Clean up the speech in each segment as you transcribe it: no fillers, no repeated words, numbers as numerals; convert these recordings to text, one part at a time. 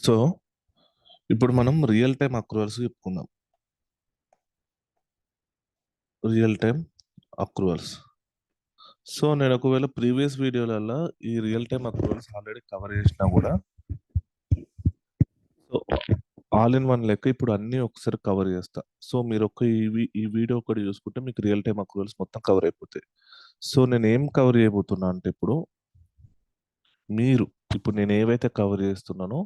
So ఇప్పుడు మనం real time అక్రూవల్స్ చెప్పుకుందాం. Real time అక్రూవల్స్. సో నేను ఒకవేళ ప్రీవియస్ వీడియోలలో ఈ రియల్ టైమ్ అక్రూవల్స్ ఆల్రెడీ కవర్ చేసినా కూడా, సో ఆల్ ఇన్ వన్ లెక్క ఇప్పుడు అన్ని ఒకసారి కవర్ చేస్తా. సో మీరు ఈ వీడియో ఒకటి చూసుకుంటే మీకు రియల్ టైమ్ అక్రూవల్స్ మొత్తం కవర్ అయిపోతాయి. సో నేను ఏం కవర్ చేయబోతున్నా అంటే మీరు ఇప్పుడు నేను ఏవైతే కవర్ చేస్తున్నానో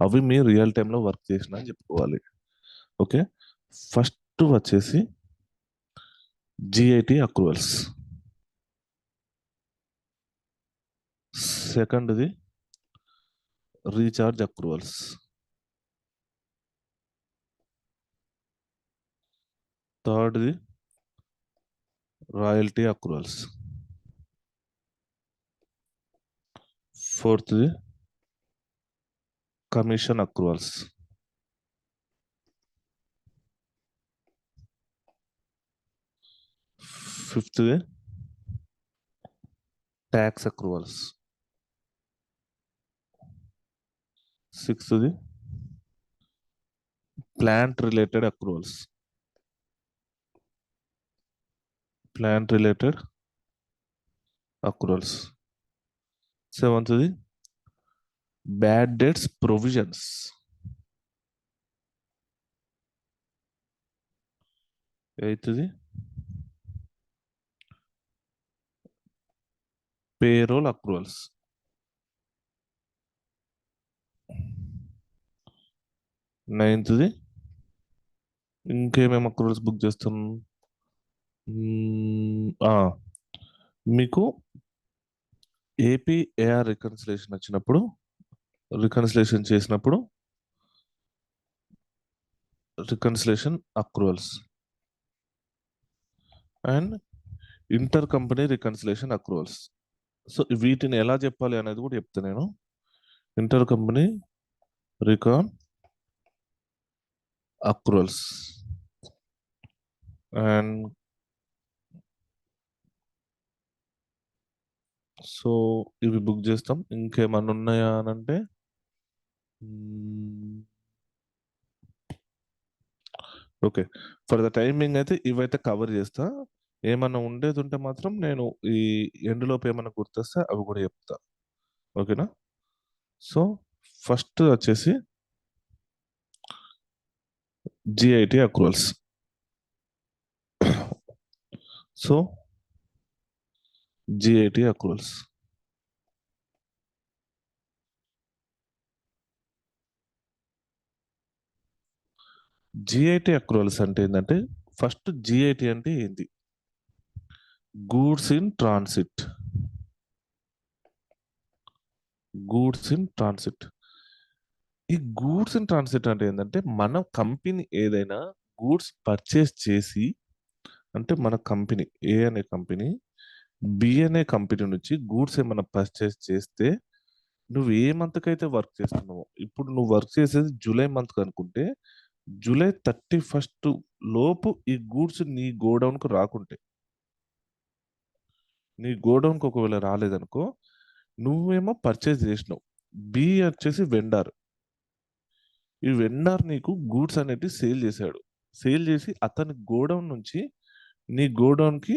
అవి మీరు రియల్ టైంలో వర్క్ చేసిన అని చెప్పుకోవాలి. ఓకే, ఫస్ట్ వచ్చేసి జిఐటి అక్రూవల్స్, సెకండ్ది రీఛార్జ్ అక్రూవల్స్, థర్డ్ది రాయల్టీ అక్రూవల్స్, ఫోర్త్ది కమిషన్ అక్రూవల్స్, ఫిఫ్త్ది ట్యాక్స్ అక్రూవల్స్, సిక్స్త్ది plant related accruals, plant related accruals, సెవెంత్ది బ్యాడ్ డెట్స్ ప్రొవిజన్స్, ఎయిత్ది పేరోల్ అక్రూవల్స్, నైన్త్ది ఇంకేమేమి అక్రూవల్స్ బుక్ చేస్తాం, మీకు ఏపీ ఏఆర్ రికన్సిలేషన్ వచ్చినప్పుడు, రికన్సిలేషన్ చేసినప్పుడు reconciliation accruals and inter company reconciliation accruals. So వీటిని ఎలా చెప్పాలి అనేది కూడా చెప్తా నేను. Inter company recon accruals and so ఇవి బుక్ చేస్తాం. ఇంకేమన్నా ఉన్నాయా అని అంటే ఓకే, ఫర్ ద టైమింగ్ అయితే ఇవైతే కవర్ చేస్తా. ఏమన్నా ఉండేది ఉంటే మాత్రం నేను ఈ ఎండ్లోపు ఏమన్నా గుర్తొస్తే అవి కూడా చెప్తా. ఓకేనా? సో ఫస్ట్ వచ్చేసి జిఐటి అక్రూవల్స్. సో జిఐటి అక్రూవల్స్, జిఐటి అక్రూవల్స్ అంటే ఏంటంటే, ఫస్ట్ జిఐటి అంటే ఏంటి? Goods in transit. Goods in transit. ఈ గూడ్స్ ఇన్ ట్రాన్సిట్ అంటే ఏంటంటే, మన కంపెనీ ఏదైనా గూడ్స్ పర్చేస్ చేసి, అంటే మన కంపెనీ ఏ అనే కంపెనీ బి అనే కంపెనీ నుంచి గూడ్స్ ఏమైనా పర్చేస్ చేస్తే, నువ్వు ఏ మంత్కి అయితే వర్క్ చేస్తున్నావో, ఇప్పుడు నువ్వు వర్క్ చేసేది జూలై మంత్ అనుకుంటే, జూలై 31st లోపు ఈ గూడ్స్ నీ గోడౌన్కు రాకుంటే, నీ గోడౌన్కి ఒకవేళ రాలేదనుకో, నువ్వేమో పర్చేస్ చేసినావు, బి వచ్చేసి వెండార్. ఈ వెండార్ నీకు గూడ్స్ అనేవి సేల్ చేశాడు. సేల్ చేసి అతని గోడౌన్ నుంచి నీ గోడౌన్కి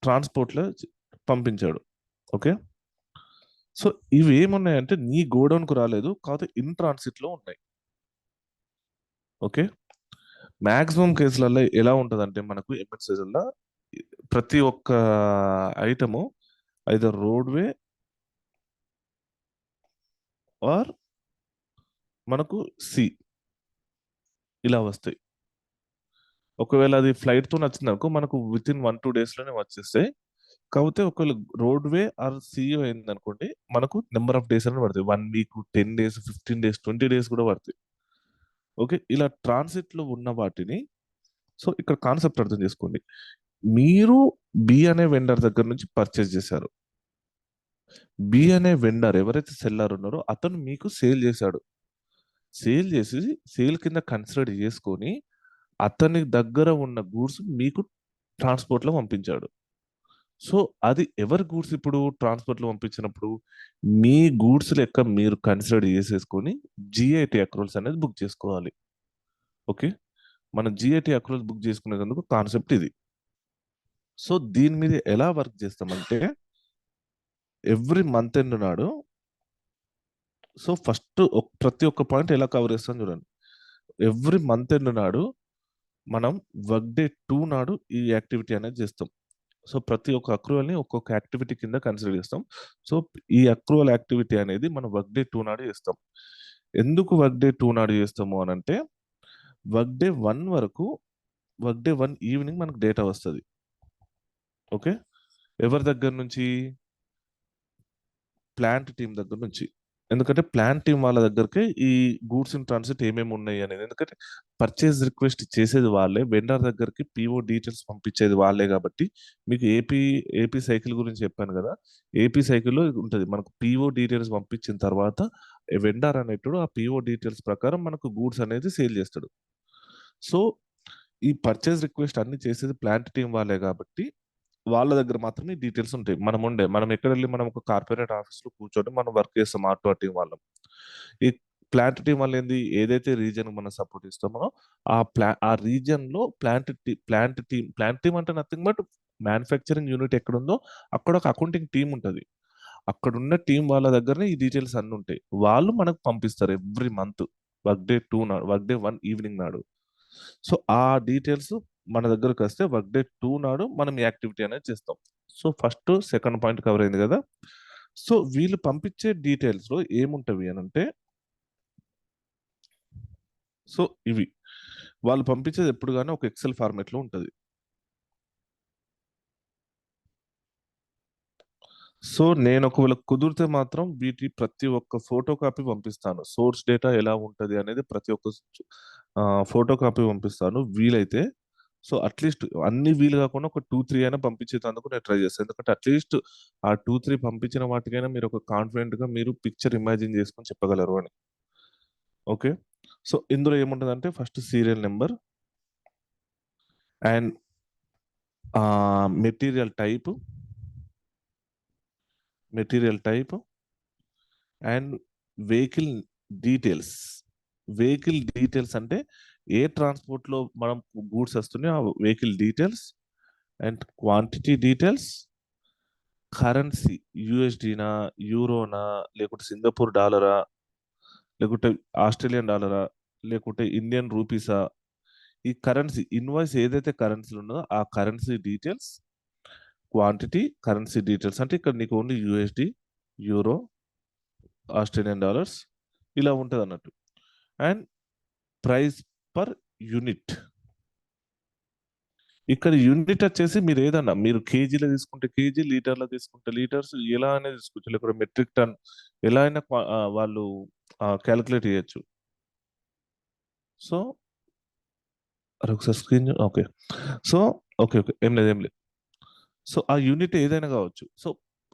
ట్రాన్స్పోర్ట్లో పంపించాడు. ఓకే, సో ఇవి ఏమున్నాయంటే నీ గోడౌన్కు రాలేదు, కాకపోతే ఇన్ ట్రాన్సిట్లో ఉన్నాయి. ఓకే, మ్యాక్సిమం కేసులలో ఎలా ఉంటుందంటే, మనకు ఎంఎన్సీలలో ప్రతి ఒక్క ఐటము ఐదర్ రోడ్వే ఆర్ మనకు సి ఇలా వస్తాయి. ఒకవేళ అది ఫ్లైట్తో వచ్చింది అనుకో, మనకు విత్ ఇన్ 1-2 డేస్లోనే వచ్చేస్తాయి. కాకపోతే ఒకవేళ రోడ్వే ఆర్ సిఇఓ అయింది అనుకోండి, మనకు నెంబర్ ఆఫ్ డేస్ అని పడతాయి. 1 వీక్, 10 డేస్, 15 డేస్, 20 డేస్ కూడా పడతాయి. ఓకే, ఇలా ట్రాన్సిట్లో ఉన్న వాటిని, సో ఇక్కడ కాన్సెప్ట్ అర్థం చేసుకోండి. మీరు బి అనే వెండర్ దగ్గర నుంచి పర్చేస్ చేశారు. బి అనే వెండర్ ఎవరైతే సెల్లర్ ఉన్నారో అతను మీకు సేల్ చేశాడు. సేల్ చేసి సేల్ కింద కన్సిడర్ చేసుకొని అతని దగ్గర ఉన్న గూడ్స్ మీకు ట్రాన్స్పోర్ట్లో పంపించాడు. సో అది ఎవరి గూడ్స్ ఇప్పుడు ట్రాన్స్‌పోర్ట్‌లో పంపించినప్పుడు, మీ గూడ్స్ లెక్క మీరు కన్సిడర్ చేసేసుకొని జీఐటీ అక్రూవల్స్ అనేది బుక్ చేసుకోవాలి. ఓకే. మనం జీఐటీ అక్రూవల్స్ బుక్ చేసుకునేందుకు కాన్సెప్ట్ ఇది. సో దీని మీద ఎలా వర్క్ చేస్తామంటే, ఎవ్రీ మంత్ ఎండ్ నాడు సో ఫస్ట్ ప్రతి ఒక్క పాయింట్ ఎలా కవర్ చేస్తాం చూడండి. ఎవ్రీ మంత్ ఎండ్ నాడు మనం వర్క్ డే 2 నాడు ఈ యాక్టివిటీ అనేది చేస్తాం. సో ప్రతి ఒక్క అక్రూవల్‌ని ఒక్కొక్క యాక్టివిటీ కింద కన్సిడర్ చేస్తాం. సో ఈ అక్రూవల్ యాక్టివిటీ అనేది మనం వర్క్ డే 2 నాడు చేస్తాం. ఎందుకు వర్క్ డే 2 నాడు చేస్తాము అనంటే, వర్క్ డే 1 వరకు వర్క్ డే 1 ఈవినింగ్ మనకు డేటా వస్తది. ఓకే. ఎవరి దగ్గర నుంచి? ప్లాంట్ టీమ్ దగ్గర నుంచి. ఎందుకంటే ప్లాంట్ టీమ్ వాళ్ళ దగ్గరకే ఈ గూడ్స్ ఇన్ ట్రాన్సిట్ ఏమేమి ఉన్నాయి అనేది. ఎందుకంటే పర్చేజ్ రిక్వెస్ట్ చేసేది వాళ్ళే. వెండర్ దగ్గరికి పీఓ డీటెయిల్స్ పంపించేది వాళ్ళే కాబట్టి, మీకు ఏపీ సైకిల్ గురించి చెప్పాను గదా! ఏపీ సైకిల్‌లో ఉంటది. మనకు పీఓ డీటెయిల్స్ పంపించిన తర్వాత వెండర్ అనేటోడు ఆ పీఓ డీటెయిల్స్ ప్రకారం మనకు గూడ్స్ అనేది సేల్ చేస్తాడు. సో, ఈ పర్చేజ్ రిక్వెస్ట్ అన్నీ చేసేది ప్లాంట్ టీమ్ వాళ్ళే గాబట్టి, వాళ్ళ దగ్గర మాత్రమే డీటెయిల్స్ ఉంటాయి. మనం ఎక్కడెళ్లి మనం ఒక కార్పొరేట్ ఆఫీస్‌లో కూర్చొని మనం వర్క్ చేస్తాం ఆటో టీమ్ వాళ్ళం. ఈ ప్లాంట్ టీమ్ వాళ్ళేంది ఏదైతే రీజియన్‌కి మనం సపోర్ట్ ఇస్తామో, ఆ రీజియన్‌లో ప్లాంట్ టీమ్ అంటే నథింగ్ బట్ మ్యానుఫ్యాక్చరింగ్ యూనిట్ ఎక్కడుందో అక్కడ ఒక అకౌంటింగ్ టీమ్ ఉంటది. అక్కడున్న టీమ్ వాళ్ళ దగ్గరనే ఈ డీటెయిల్స్ అన్నీ ఉంటాయి. వాళ్ళు మనకు పంపిస్తారు every month. Work day 1 evening నాడు. సో, ఆ డీటెయిల్స్ మన దగ్గరకొస్తే వర్క్ డే 2 నాడు మనం ఈ యాక్టివిటీ అనేది చేస్తాం. So, first, second point cover అయింది గదా! సో, వీళ్ళు పంపించే డీటెయిల్స్‌లో ఏముంటవి అనంటే, సో, ఇవి. వాళ్ళు పంపించేది ఎప్పుడు గాని ఒక ఎక్సెల్ ఫార్మాట్‌లో ఉంటది. సో, నేను ఒకవేళ కుదిరితే మాత్రం ప్రతి ఒక్క ఫోటో కాపీ పంపిస్తాను. సోర్స్ డేటా ఎలా ఉంటది అనేది ప్రతి ఒక్క ఫోటో కాపీ పంపిస్తాను వీలైతే. సో, అట్‌లీస్ట్ అన్నీ వీలు గాకుండా ఒక 2, 3 అయినా పంపించేటందుకు నేను ట్రై చేస్తాను. ఎందుకంటే అట్‌లీస్ట్ ఆ 2, 3 పంపించిన వాటికైనా మీరు ఒక కాన్ఫిడెంట్‌గా మీరు పిక్చర్ ఇమాజిన్ చేసుకొని చెప్పగలరు అని. ఓకే. సో, ఇందులో ఏముంటదంటే first serial number and material type, material type and vehicle details. Vehicle details అంటే ఏ ట్రాన్స్‌పోర్ట్‌లో మనం గూడ్స్ వస్తున్నాయో ఆ vehicle details and quantity details, currency యూఎస్‌డీనా, యూరోనా, లేకుంటే సింగపూర్ డాలరా, లేకుంటే ఆస్ట్రేలియన్ డాలరా, లేకుంటే ఇండియన్ రూపీసా, ఈ కరెన్సీ ఇన్వాయిస్ ఏదైతే కరెన్సీలో ఉన్నదో ఆ currency details, quantity, currency details అంటే ఇక్కడ నీకు only USD, euro, Australian dollars ఇలా ఉంటదన్నట్టు. And price per unit. ఇక్కడ యూనిట్ వచ్చేసి మీరేదన్నా మీరు కేజీలో తీసుకుంటే కేజీ, లీటర్‌లో తీసుకుంటే లీటర్స్ ఎలా అయినా తీసుకోవచ్చు. లేకపోతే మెట్రిక్ టన్ ఎలా అయినా వాళ్ళు కాలిక్యులేట్ చేయొచ్చు. సో, ఒకసారి స్క్రీన్ ఓకే. So, okay. ఏం లేదు. ఏం లేదు. సో, ఆ యూనిట్ ఏదైనా కావచ్చు. సో,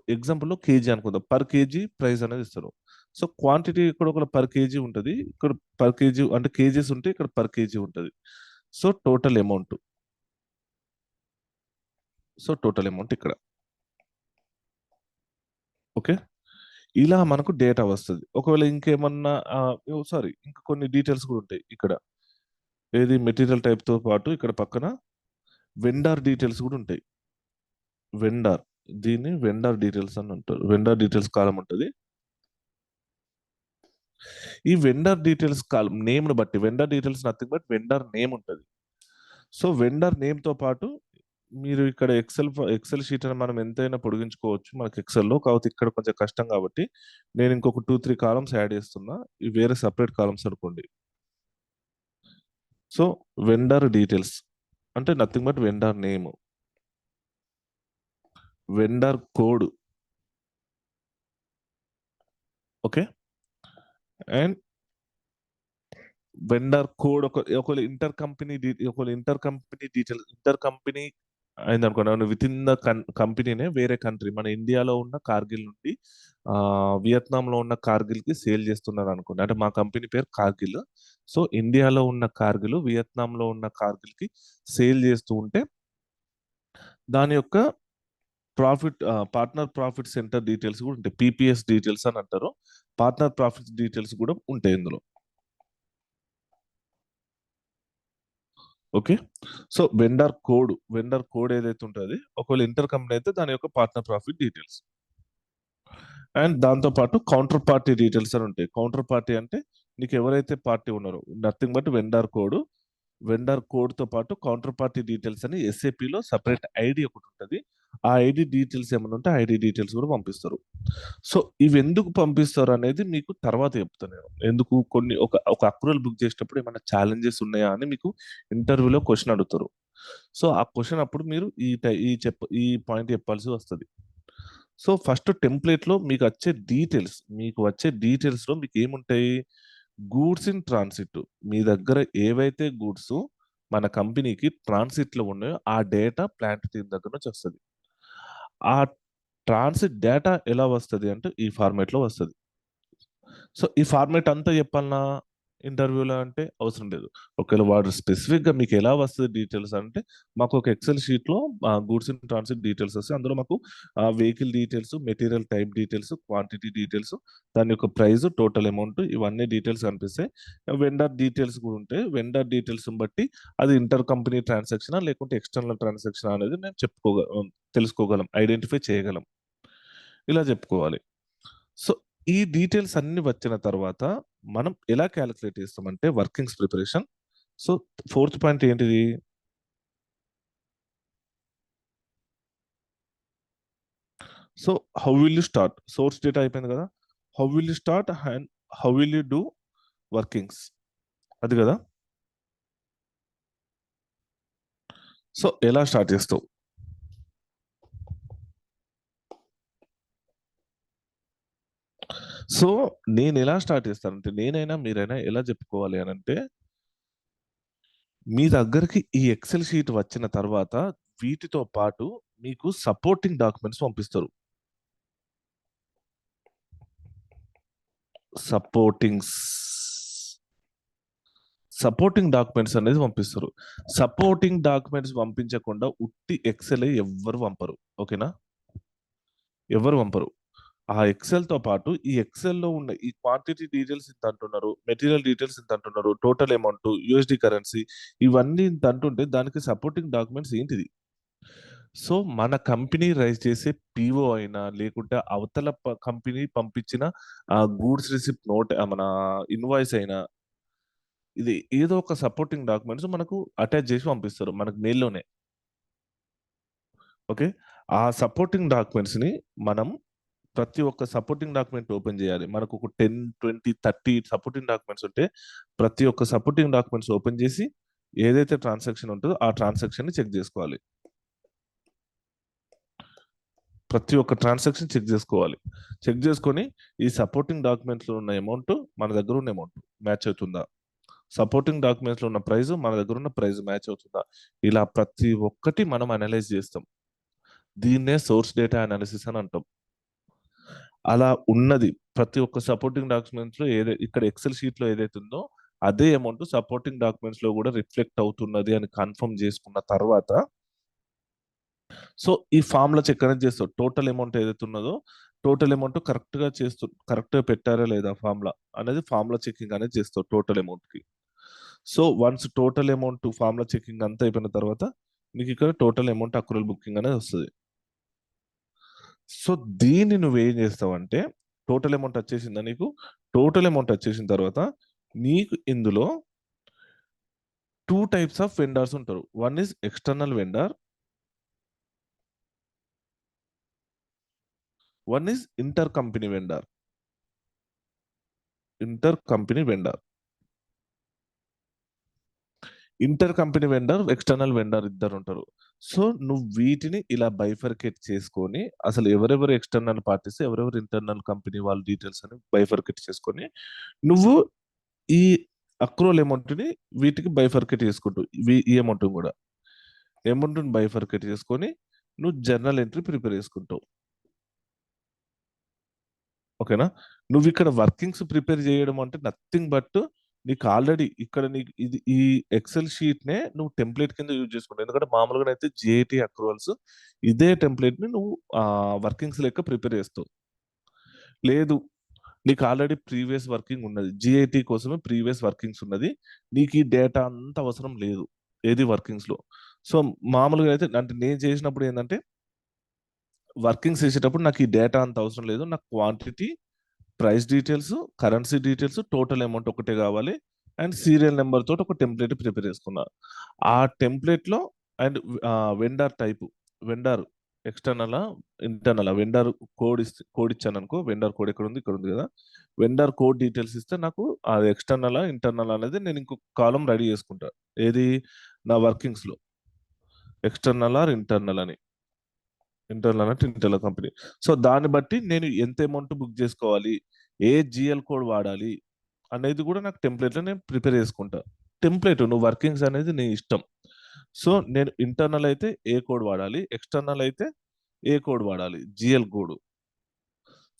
ఎగ్జాంపుల్‌లో కేజీ అనుకుందాం. పర్ కేజీ ప్రైస్ అనేది ఇస్తారు. సో, క్వాంటిటీ ఇక్కడ ఒక పర్ కేజీ ఉంటది. ఇక్కడ పర్ కేజీ అంటే కేజీస్ ఉంటే ఇక్కడ పర్ కేజీ ఉంటది. So, total amount. So, total amount ఇక్కడ. ఓకే. ఇలా మనకు డేటా వస్తది. ఒకవేళ ఇంకేమన్నా సారీ ఇంకా కొన్ని డీటెయిల్స్ కూడా ఉంటాయి ఇక్కడ. ఏది మెటీరియల్ టైప్‌తో పాటు ఇక్కడ పక్కన వెండార్ డీటెయిల్స్ కూడా ఉంటాయి. వెండార్. దీన్ని వెండార్ డీటెయిల్స్ అని అంటారు. వెండార్ డీటెయిల్స్ కాలమ్ ఉంటది. ఈ వెండర్ డీటెయిల్స్ కాలమ్ నేమ్‌ని బట్టి vendor details nothing but vendor name ఉంటది. సో, వెండర్ నేమ్‌తో పాటు మీరు ఇక్కడ ఎక్సెల్ షీట్ అని మనం ఎంతైనా పొడిగించుకోవచ్చు మనకి ఎక్సెల్‌లో. కాకపోతే ఇక్కడ కొంచెం కష్టం కాబట్టి నేను ఇంకొక 2, 3 కాలమ్స్ యాడ్ చేస్తున్నా. ఇవి వేరే సెపరేట్ కాలమ్స్ అనుకోండి. సో, వెండర్ డీటెయిల్స్ అంటే nothing but vendor name, vendor code. Okay. And vendor code ఒకవేళ ఇంటర్ కంపెనీ అయిందనుకోండి. వితిన్ ద కంపెనీనే వేరే కంట్రీ మన ఇండియాలో ఉన్న కార్గిల్ నుండి వియత్నాంలో ఉన్న కార్గిల్‌కి సేల్ చేస్తున్నారనుకోండి. అంటే మా కంపెనీ పేరు కార్గిల్. సో, ఇండియాలో ఉన్న కార్గిల్ వియత్నాంలో ఉన్న కార్గిల్‌కి సేల్ చేస్తూ ఉంటే దాని యొక్క పార్ట్నర్ ప్రాఫిట్ సెంటర్ డీటెయిల్స్ కూడా ఉంటాయి. పీపీఎస్ డీటెయిల్స్ అని అంటారు. పార్ట్నర్ ప్రాఫిట్ డీటెయిల్స్ కూడా ఉంటాయి ఇందులో. ఓకే. సో వెండర్ కోడ్ ఏదైతే ఉంటది, ఒకవేళ ఇంటర్ కంపెనీ అయితే దాని యొక్క పార్ట్నర్ ప్రాఫిట్ డీటెయిల్స్. అండ్ దాంతో పాటు కౌంటర్ పార్టీ డీటెయిల్స్ అని ఉంటాయి. కౌంటర్ పార్టీ అంటే నీకు ఎవరైతే పార్టీ ఉన్నారో, నథింగ్ బట్ వెండర్ కోడ్తో పాటు కౌంటర్ పార్టీ డీటెయిల్స్ అని ఎస్ఏపిలో సపరేట్ ఐడి ఒకటి ఉంటుంది. ఆ ఐడి డీటెయిల్స్ ఏమైనా ఉంటే ఐడి డీటెయిల్స్ కూడా పంపిస్తారు. సో ఇవి ఎందుకు పంపిస్తారు అనేది మీకు తర్వాత చెప్తాను నేను. ఎందుకు కొన్ని ఒక ఒక అక్రూవల్ బుక్ చేసేటప్పుడు ఏమైనా ఛాలెంజెస్ ఉన్నాయా అని మీకు ఇంటర్వ్యూలో క్వశ్చన్ అడుగుతారు. సో ఆ క్వశ్చన్ అప్పుడు మీరు ఈ పాయింట్ చెప్పాల్సి వస్తుంది. సో ఫస్ట్ టెంప్లెట్‌లో మీకు వచ్చే డీటెయిల్స్‌లో మీకు ఏముంటాయి? Goods in transit. మీ దగ్గర ఏవైతే గూడ్స్ మన కంపెనీకి ట్రాన్సిట్‌లో ఉన్నాయో ఆ డేటా ప్లాంట్ టీమ్ దగ్గర నుంచి వస్తది. ఆ ట్రాన్సిట్ డేటా ఎలా వస్తది అంటే ఈ ఫార్మాట్‌లో వస్తది. సో ఈ ఫార్మాట్ అంతా చెప్పాలనా ఇంటర్వ్యూలో అంటే అవసరం లేదు. ఒకవేళ వాడు స్పెసిఫిక్‌గా మీకు ఎలా వస్తది డీటెయిల్స్ అంటే మాకు ఒక ఎక్సెల్ షీట్‌లో గూడ్స్ ఇన్ ట్రాన్సిట్ డీటెయిల్స్ వస్తాయి. అందులో మాకు vehicle details, material type details, quantity details, దాని యొక్క ప్రైస్, టోటల్ అమౌంట్ ఇవన్నీ డీటెయిల్స్ కనిపిస్తాయి. వెండర్ డీటెయిల్స్ కూడా ఉంటాయి. వెండర్ డీటెయిల్స్‌ని బట్టి అది ఇంటర్ కంపెనీ ట్రాన్సాక్షనా లేకుంటే ఎక్స్‌టర్నల్ ట్రాన్సాక్షనా అనేది మేము తెలుసుకోగలం. ఐడెంటిఫై చేయగలం. ఇలా చెప్పుకోవాలి. సో ఈ డీటెయిల్స్ అన్ని వచ్చిన తర్వాత మనం ఎలా క్యాలిక్యులేట్ చేస్తామంటే workings preparation. So fourth point ఏంటిది? So how will you start? Source data అయిపోయింది కదా. How will you start and how will you do workings, అది కదా. సో ఎలా స్టార్ట్ చేస్తావు? సో నేను ఎలా స్టార్ట్ చేస్తానంటే, నేనైనా మీరైనా ఎలా చెప్పుకోవాలి అని అంటే, మీ దగ్గరికి ఈ ఎక్సెల్ షీట్ వచ్చిన తర్వాత వీటితో పాటు మీకు సపోర్టింగ్ డాక్యుమెంట్స్ పంపిస్తారు. సపోర్టింగ్స్ సపోర్టింగ్ డాక్యుమెంట్స్ అనేది పంపిస్తారు. సపోర్టింగ్ డాక్యుమెంట్స్ పంపించకుండా ఉట్టి ఎక్సెల్ ఎవ్వరు పంపరు. ఓకేనా? ఎవరు పంపరు. ఆ ఎక్సెల్‌తో పాటు ఈ ఎక్సెల్‌లో ఉన్న ఈ క్వాంటిటీ డీటెయిల్స్ ఇంత అంటున్నారు. మెటీరియల్ డీటెయిల్స్ ఇంత అంటున్నారు. టోటల్ అమౌంట్, యూఎస్‌డి కరెన్సీ ఇవన్నీ ఇంత అంటుంటే దానికి సపోర్టింగ్ డాక్యుమెంట్స్ ఏంటిది? సో మన కంపెనీ రైజ్ చేసే పీఓ అయినా లేకుంటే అవతల కంపెనీ పంపించిన గూడ్స్ రిసిప్ట్ మన ఇన్వాయిస్ అయినా ఇది ఏదో ఒక సపోర్టింగ్ డాక్యుమెంట్స్ మనకు అటాచ్ చేసి పంపిస్తారు మనకు మెయిల్‌లోనే. ఓకే. ఆ సపోర్టింగ్ డాక్యుమెంట్స్‌ని మనం ప్రతి ఒక్క సపోర్టింగ్ డాక్యుమెంట్ ఓపెన్ చేయాలి. మనకు ఒక 10, 20, 30 సపోర్టింగ్ డాక్యుమెంట్స్ ఉంటే ప్రతి ఒక్క సపోర్టింగ్ డాక్యుమెంట్స్ ఓపెన్ చేసి ఏదైతే ట్రాన్సాక్షన్ ఉంటదో ఆ ట్రాన్సాక్షన్‌ని చెక్ చేసుకోవాలి. ప్రతి ఒక్క ట్రాన్సాక్షన్ చెక్ చేసుకోవాలి. చెక్ చేసుకొని ఈ సపోర్టింగ్ డాక్యుమెంట్స్‌లో ఉన్న అమౌంట్ మన దగ్గర ఉన్న అమౌంట్ మ్యాచ్ అవుతుందా? సపోర్టింగ్ డాక్యుమెంట్స్‌లో ఉన్న ప్రైస్ మన దగ్గర ఉన్న ప్రైస్ మ్యాచ్ అవుతుందా? ఇలా ప్రతి ఒక్కటి మనం అనలైజ్ చేస్తాం. దీన్నే సోర్స్ డేటా అనాలిసిస్ అని అంటాం. అలా ఉన్నది ప్రతి ఒక్క సపోర్టింగ్ డాక్యుమెంట్స్‌లో ఇక్కడ ఎక్సెల్ షీట్‌లో ఏదైతే ఉందో అదే అమౌంట్ సపోర్టింగ్ డాక్యుమెంట్స్‌లో కూడా రిఫ్లెక్ట్ అవుతున్నది అని కన్ఫర్మ్ చేసుకున్న తర్వాత సో ఈ ఫార్మ్‌లో చెక్ అనేది చేస్తావు. టోటల్ అమౌంట్ ఏదైతే ఉన్నదో టోటల్ అమౌంట్ కరెక్ట్‌గా పెట్టారా లేదా ఫార్మ్‌ల అనేది ఫార్మ్‌ల చెకింగ్ అనేది చేస్తావు టోటల్ అమౌంట్‌కి. సో వన్స్ టోటల్ అమౌంట్ ఫార్మ్‌ల చెకింగ్ అంతా అయిపోయిన తర్వాత నీకు ఇక్కడ టోటల్ అమౌంట్ అక్రూవల్ బుకింగ్ అనేది వస్తది. సో దీన్ని నువ్వేం చేస్తావంటే టోటల్ అమౌంట్ వచ్చేసిందా నీకు? టోటల్ అమౌంట్ వచ్చేసిన తర్వాత నీకు ఇందులో 2 టైప్స్ ఆఫ్ వెండర్స్ ఉంటారు. One is external vendor. One is inter company vendor. Inter company vendor. Inter company vendor, external vendor ఇద్దరుంటారు. సో, నువ్వు వీటిని ఇలా బైఫర్కేట్ చేసుకొని, అసలు ఎవరెవరు ఎక్స్టర్నల్ పార్టీస్, ఎవరెవరు ఇంటర్నల్ కంపెనీ వాళ్ళ డీటెయిల్స్ అని బైఫర్కేట్ చేసుకొని, నువ్వు ఈ అక్రూవల్ అమౌంట్‌ని వీటికి బైఫర్కేట్ చేసుకుంటావు. ఈ అమౌంట్‌ని గూడా. అమౌంట్‌ని బైఫర్కేట్ చేసుకొని, నువ్వు జర్నల్ ఎంట్రీ ప్రిపేర్ చేసుకుంటావు. ఓకేనా? నువ్విక్కడ వర్కింగ్స్ ప్రిపేర్ చేయడం అంటే నథింగ్ బట్ నీకు ఆల్రెడీ ఇక్కడ నీకు ఇది ఈ ఎక్సెల్ షీట్‌నే నువ్వు టెంప్లేట్ కింద యూజ్ చేసుకుంటావు. ఎందుకంటే మామూలుగానైతే జీఏటీ అక్రూవల్స్ ఇదే టెంప్లేట్‌ని నువ్వు వర్కింగ్స్ లెక్క ప్రిపేర్ చేస్తావు. లేదు నీకు ఆల్రెడీ ప్రీవియస్ వర్కింగ్ ఉన్నది. జీఏటీ కోసమే ప్రీవియస్ వర్కింగ్స్ ఉన్నది. నీకు ఈ డేటా అంత అవసరం లేదు. ఏది వర్కింగ్స్‌లో. సో, మామూలుగా అయితే అంటే నేను చేసినప్పుడు ఏందంటే వర్కింగ్స్ చేసేటప్పుడు నాకు ఈ డేటా అంత అవసరం లేదు. నాకు quantity, price details, currency details, total amount ఒకటే కావాలి. అండ్ సీరియల్ నంబర్ తోటి ఒక టెంప్లేట్ ప్రిపేర్ చేసుకున్నా. ఆ టెంప్లేట్‌లో అండ్ వెండర్ టైపు, వెండర్ ఎక్స్టర్నలా, ఇంటర్నలా వెండర్ కోడ్ ఇచ్చాననుకో, వెండర్ కోడ్ ఎక్కడుంది? ఇక్కడుంది కదా! వెండర్ కోడ్ డీటెయిల్స్ ఇస్తే నాకు అది ఎక్స్టర్నలా, ఇంటర్నల్ అనేది నేను ఇంకొక కాలమ్ రెడీ చేసుకుంటా. ఏది? నా వర్కింగ్స్‌లో. ఎక్స్టర్నల్ ఆర్ ఇంటర్నల్ అని. ఇంటర్నల్ అంటే ఇంటర్నల్ కంపెనీ. సో, దాన్ని బట్టి నేను ఎంత అమౌంట్ బుక్ చేసుకోవాలి? ఏ జీఎల్ కోడ్ వాడాలి? అనేది కూడా నాకు టెంప్లేట్‌లో నేను ప్రిపేర్ చేసుకుంటా. టెంప్లేట్ నువ్వు వర్కింగ్స్ అనేది నీ ఇష్టం. సో, నేను ఇంటర్నల్ అయితే ఏ కోడ్ వాడాలి? ఎక్స్టర్నల్ అయితే ఏ కోడ్ వాడాలి? GL code.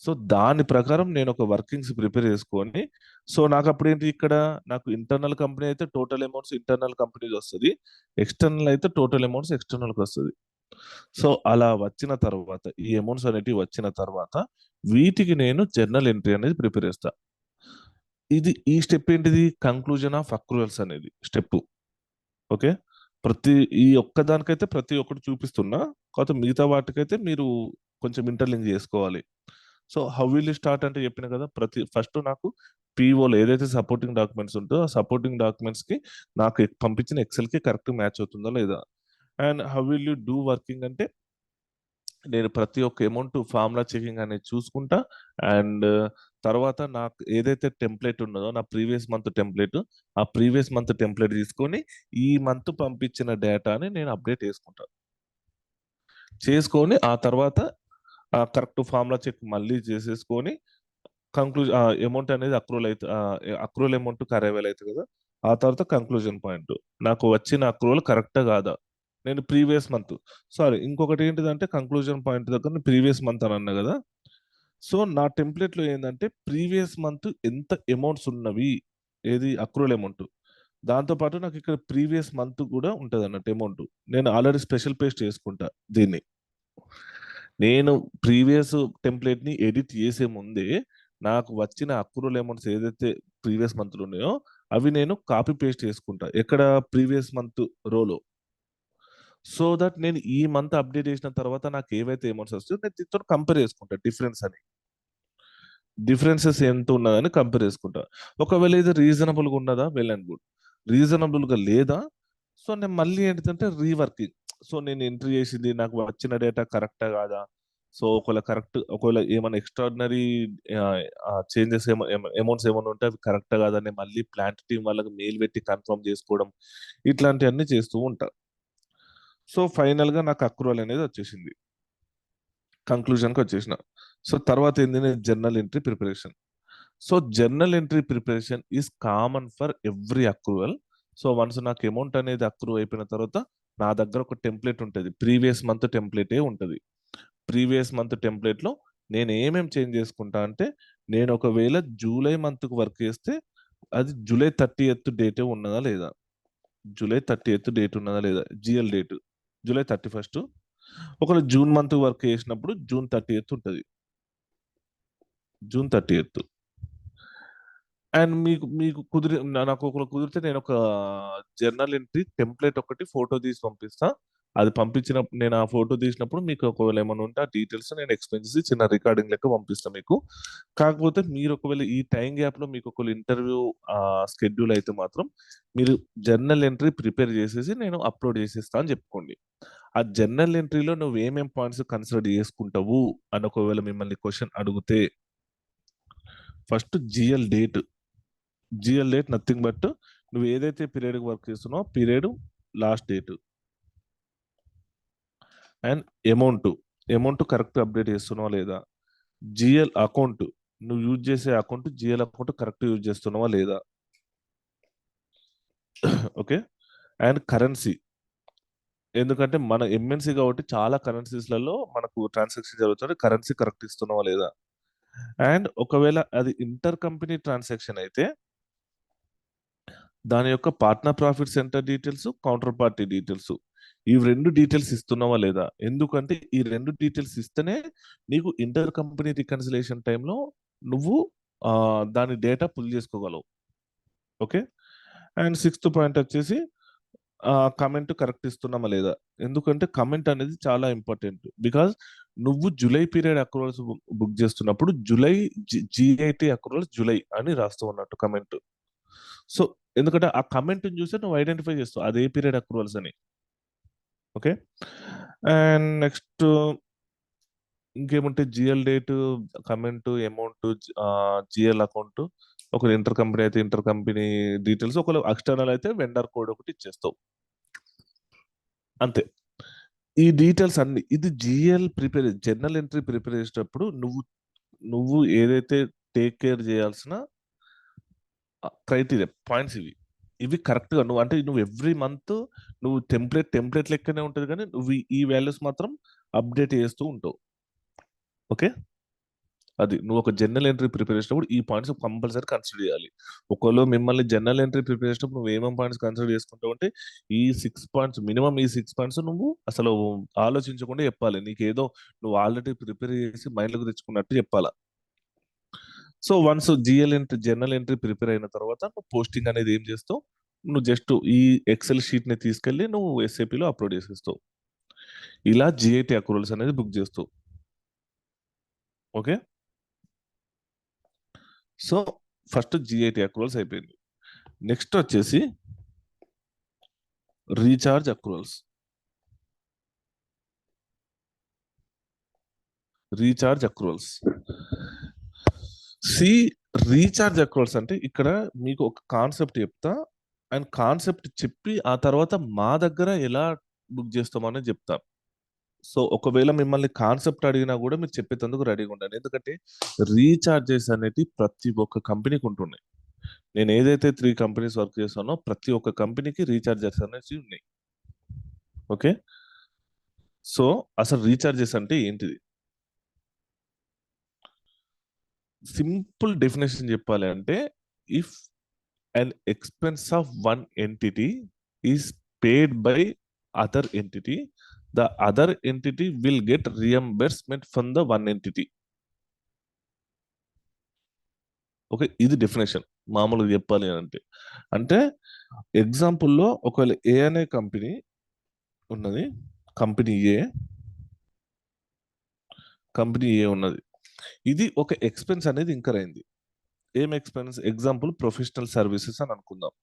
సో, దాని ప్రకారం నేనొక వర్కింగ్స్ ప్రిపేర్ చేసుకొని, సో, నాకప్పుడేంటి ఇక్కడ నాకు ఇంటర్నల్ కంపెనీ అయితే టోటల్ అమౌంట్స్ ఇంటర్నల్ కంపెనీదొస్తది. ఎక్స్టర్నల్ అయితే టోటల్ అమౌంట్స్ ఎక్స్టర్నల్‌కొస్తది. సో, అలా వచ్చిన తర్వాత ఈ అమౌంట్స్ అనేటివి వచ్చిన తర్వాత వీటికి నేను జర్నల్ ఎంట్రీ అనేది ప్రిపేర్ చేస్తా. ఈ స్టెప్ ఏంటిది? కంక్లూజన్ ఆఫ్ అక్రూవల్స్ అనేది స్టెప్పు. ఓకే. ప్రతి ఈ ఒక్కదానికైతే ప్రతి ఒక్కటి చూపిస్తున్నా. కాపోతే మిగతా వాటికైతే మీరు కొంచెం ఇంటర్‌లింక్ జేసుకోవాలి. So, how will you start అంటే చెప్పిన కదా! ఫస్ట్ నాకు పీఓలో ఏదైతే సపోర్టింగ్ డాక్యుమెంట్స్ ఉంటదో, ఆ సపోర్టింగ్ డాక్యుమెంట్స్‌కి నాకు పంపించిన ఎక్సెల్‌కి కరెక్ట్ మ్యాచ్ అవుతుందా లేదా? And how will you do working అంటే నేను ప్రతి ఒక్క అమౌంట్ ఫార్ములా చెకింగ్ అనేది చూసుకుంటా. అండ్ తర్వాత నాకు ఏదైతే టెంప్లేట్ ఉన్నదో నా ప్రీవియస్ మంత్ టెంప్లేట్, ఆ ప్రీవియస్ మంత్ టెంప్లేట్ తీసుకొని ఈ మంత్ పంపించిన డేటాని నేను అప్‌డేట్ చేసుకుంటా. చేసుకొని ఆ తర్వాత కరెక్ట్ ఫార్ములా చెక్ మళ్ళీ చేసేసుకొని అమౌంట్ అనేది అక్రూవల్ అమౌంట్‌కి అరైవల్ అయితది కదా! ఆ తర్వాత కంక్లూజన్ పాయింట్. నాకు వచ్చిన అక్రూవల్ కరెక్టా? కాదా? నేను ప్రీవియస్ మంత్ ఇంకొకటి ఏంటిదంటే కంక్లూజన్ పాయింట్ దగ్గర ప్రీవియస్ మంత్ అని అన్నా గదా! సో, నా టెంప్లేట్‌లో ఏందంటే ప్రీవియస్ మంత్ ఎంత అమౌంట్స్ ఉన్నవి? ఏది? Accrual amount. దాంతో పాటు నాకిక్కడ ప్రీవియస్ మంత్ గూడా ఉంటదన్నట్టు అమౌంట్. నేను ఆల్రెడీ స్పెషల్ పేస్ట్ చేసుకుంటా దీన్ని. నేను ప్రీవియస్ టెంప్లేట్‌ని ఎడిట్ చేసే ముందే, నాకు వచ్చిన అక్రూవల్ అమౌంట్స్ ఏదైతే ప్రీవియస్ మంత్‌లో ఉన్నాయో, అవి నేను కాపీ పేస్ట్ చేసుకుంటా. ఎక్కడ? ప్రీవియస్ మంత్ రోలో. సో దట్ నేను ఈ మంత్ అప్‌డేట్ చేసిన తర్వాత నాకు ఏవైతే అమౌంట్స్ వస్తాయో నేను దీనితోని కంపేర్ చేసుకుంటా డిఫరెన్స్ అని. డిఫరెన్సెస్ ఎంత ఉన్నదని కంపేర్ చేసుకుంటా. ఒకవేళ ఇది రీజనబుల్‌గా ఉన్నదా? Well and good. రీజనబుల్‌గా లేదా? సో, నేను మళ్ళీ ఏంటిదంటే రీవర్కింగ్. సో, నేను ఎంట్రీ చేసింది నాకు వచ్చిన డేటా కరెక్టా? కాదా? సో, ఒకవేళ ఏమన్నా ఎక్స్ట్రార్డినరీ ఆహ్, ఆహ్, చేంజెస్ అమౌంట్స్ ఏమన్నా ఉంటే అవి కరెక్టా? కాదా? అని మళ్ళీ ప్లాంట్ టీమ్ వాళ్ళకి మెయిల్ పెట్టి కన్ఫర్మ్ చేసుకోవడం. ఇట్లాంటియన్నీ చేస్తూ ఉంటా. సో, ఫైనల్‌గా నాకు అక్రూవల్ అనేది వచ్చేసింది. కంక్లూజన్‌కొచ్చేసిన. సో, తర్వాతేంది నేను journal entry preparation. So, journal entry preparation is common for every accrual. So, once నాకు అమౌంట్ అనేది అక్రూవ్ అయిపోయిన తర్వాత, నా దగ్గర ఒక టెంప్లేట్ ఉంటది. ప్రీవియస్ మంత్ టెంప్లేటే ఉంటది. ప్రీవియస్ మంత్ టెంప్లేట్‌లో నేను ఏమేం చేంజ్ చేసుకుంటా అంటే, నేను ఒకవేళ జూలై మంత్‌కి వర్క్ చేస్తే, అది జూలై 30థ్ డేటే ఉన్నదా లేదా? జూలై 30థ్ డేట్ ఉన్నదా లేదా? GL date. జూలై 31 ఒకవేళ జూన్ మంత్ వర్క్ చేసినప్పుడు జూన్ 30థ్ ఉంటది. జూన్ 30థ్. అండ్ మీకు మీకు నాకు ఒకవేళ కుదిరితే నేనొక జర్నల్ ఎంట్రీ టెంప్లేట్ ఒకటి ఫోటో తీసి పంపిస్తా. అది పంపించినప్పుడు నేను ఆ ఫోటో తీసినప్పుడు మీకు ఒకవేళ ఏమన్నా ఉంటే ఆ డీటెయిల్స్ నేను ఎక్స్‌ప్లెయిన్ చేసి చిన్న రికార్డింగ్ లెక్క పంపిస్తా మీకు. కాకపోతే మీరు ఒకవేళ ఈ టైమ్ గ్యాప్‌లో మీకు ఒకవేళ ఇంటర్వ్యూ షెడ్యూల్ అయితే మాత్రం మీరు జర్నల్ ఎంట్రీ ప్రిపేర్ చేసేసి నేను అప్‌లోడ్ చేసేస్తా అని చెప్పుకోండి. ఆ జర్నల్ ఎంట్రీలో నువ్వు ఏమేం పాయింట్స్ కన్సిడర్ చేసుకుంటావు అని ఒకవేళ మిమ్మల్ని క్వెషన్ అడిగితే first GL date nothing but నువ్వు ఏదైతే పీరియడ్‌కి వర్క్ చేస్తున్నావో period last date and amount. Amount correct update చేస్తున్నావా లేదా? జీఎల్ అకౌంట్ నువ్వు యూజ్ చేసే account GL account correct use చేస్తున్నావా లేదా? ఓకే. And currency. ఎందుకంటే మన ఎంఎన్‌సి కాబట్టి చాలా కరెన్సీస్‌లలో మనకు ట్రాన్సాక్షన్ జరుగుతుంది. కరెన్సీ కరెక్ట్ ఇస్తున్నావా లేదా? అండ్ ఒకవేళ అది ఇంటర్ కంపెనీ ట్రాన్సాక్షన్ అయితే దాని యొక్క partner profit centre details, counter party details, ఈ రెండు డీటెయిల్స్ ఇస్తున్నావా లేదా? ఎందుకంటే ఈ రెండు డీటెయిల్స్ ఇస్తేనే నీకు ఇంటర్ కంపెనీ రికన్సిలేషన్ టైంలో నువ్వు దాని డేటా పుల్ చేసుకోగలవు. ఓకే. అండ్ సిక్స్త్ పాయింట్ వచ్చేసి కమెంట్ కరెక్ట్ ఇస్తున్నామా లేదా? ఎందుకంటే కమెంట్ అనేది చాలా ఇంపార్టెంట్. బికాస్ నువ్వు జూలై పీరియడ్ అక్రూవల్స్ బుక్ చేస్తున్నప్పుడు జూలై జిఐటి అక్రూవల్స్ జూలై అని రాస్తూ ఉన్నట్టు కమెంట్. సో ఎందుకంటే ఆ కమెంట్ చూస్తే నువ్వు ఐడెంటిఫై చేస్తావు అదే పీరియడ్ అక్రూవల్స్ అని. ఓకే. అండ్ నెక్స్ట్ ఇంకేముంటే GL date, comment, amount, GL account. ఒక ఇంటర్ కంపెనీ అయితే ఇంటర్ కంపెనీ డీటెయిల్స్, ఒకవేళ ఎక్స్టర్నల్ అయితే వెండర్ కోడ్ ఒకటి ఇచ్చేస్తావు. అంతే. ఈ డీటెయిల్స్ అన్ని ఇది GL prepare journal entry prepare చేసేటప్పుడు నువ్వు ఏదైతే టేక్ కేర్ చేయాల్సిన క్రైటీరియా పాయింట్స్ ఇవి కరెక్ట్ గా నువ్వు అంటే నువ్వు ఎవ్రీ మంత్ నువ్వు టెంప్లెట్ లెక్కనే ఉంటుంది, కానీ నువ్వు ఈ వాల్యూస్ మాత్రం అప్డేట్ చేస్తూ ఉంటావు. ఓకే. అది నువ్వు ఒక జర్నల్ ఎంట్రీ ప్రిపేర్ చేసినప్పుడు ఈ పాయింట్స్ కంపల్సరీ కన్సిడర్ చేయాలి. ఒకవేళ మిమ్మల్ని జర్నల్ ఎంట్రీ ప్రిపేర్ చేసినప్పుడు నువ్వు ఏమేమి పాయింట్స్ కన్సిడర్ చేసుకుంటావు అంటే ఈ 6 పాయింట్స్, మినిమం ఈ 6 పాయింట్స్ నువ్వు అసలు ఆలోచించకుండా చెప్పాలి. నీకేదో నువ్వు ఆల్రెడీ ప్రిపేర్ చేసి మైండ్లోకి తెచ్చుకున్నట్టు చెప్పాలా. So once journal entry prepare అయిన తర్వాత నువ్వు పోస్టింగ్ అనేది ఏం చేస్తావు? నువ్వు జస్ట్ ఈ ఎక్సెల్ షీట్ ని తీసుకెళ్లి నువ్వు ఎస్ఏపీలో అప్లోడ్ చేసేస్తావు. ఇలా జిఐటి అక్రూవల్స్ అనేది బుక్ చేస్తావు. ఓకే. సో ఫస్ట్ జిఐటి అక్రూవల్స్ అయిపోయింది. నెక్స్ట్ వచ్చేసి రీఛార్జ్ అక్రూవల్స్. సి రీఛార్జ్ అక్రూవల్స్ అంటే ఇక్కడ మీకు ఒక కాన్సెప్ట్ చెప్తా, అండ్ కాన్సెప్ట్ చెప్పి ఆ తర్వాత మా దగ్గర ఎలా బుక్ చేస్తామని చెప్తా. సో ఒకవేళ మిమ్మల్ని కాన్సెప్ట్ అడిగినా కూడా మీరు చెప్పేందుకు రెడీగా ఉండండి. ఎందుకంటే రీఛార్జెస్ అనేవి ప్రతి ఒక్క కంపెనీకి ఉంటున్నాయి. నేను ఏదైతే 3 కంపెనీస్ వర్క్ చేస్తానో ప్రతి ఒక్క కంపెనీకి రీఛార్జెస్ అనేవి ఉన్నాయి. ఓకే. సో అసలు రీఛార్జెస్ అంటే ఏంటిది? సింపుల్ డెఫినేషన్ చెప్పాలి అంటే, if an expense of one entity is paid by other entity, the other entity will get reimbursement from the one entity. Okay. ఇది డెఫినేషన్ మామూలుగా చెప్పాలి అంటే. అంటే ఎగ్జాంపుల్లో ఒకవేళ ఏ అనే కంపెనీ ఉన్నది, కంపెనీ ఏ ఉన్నది. ఇది ఒక ఎక్స్పెన్స్ అనేది ఇంకర్ అయింది. ఏం ఎక్స్పెన్స్? ఎగ్జాంపుల్ ప్రొఫెషనల్ సర్వీసెస్ అని అనుకుందాం.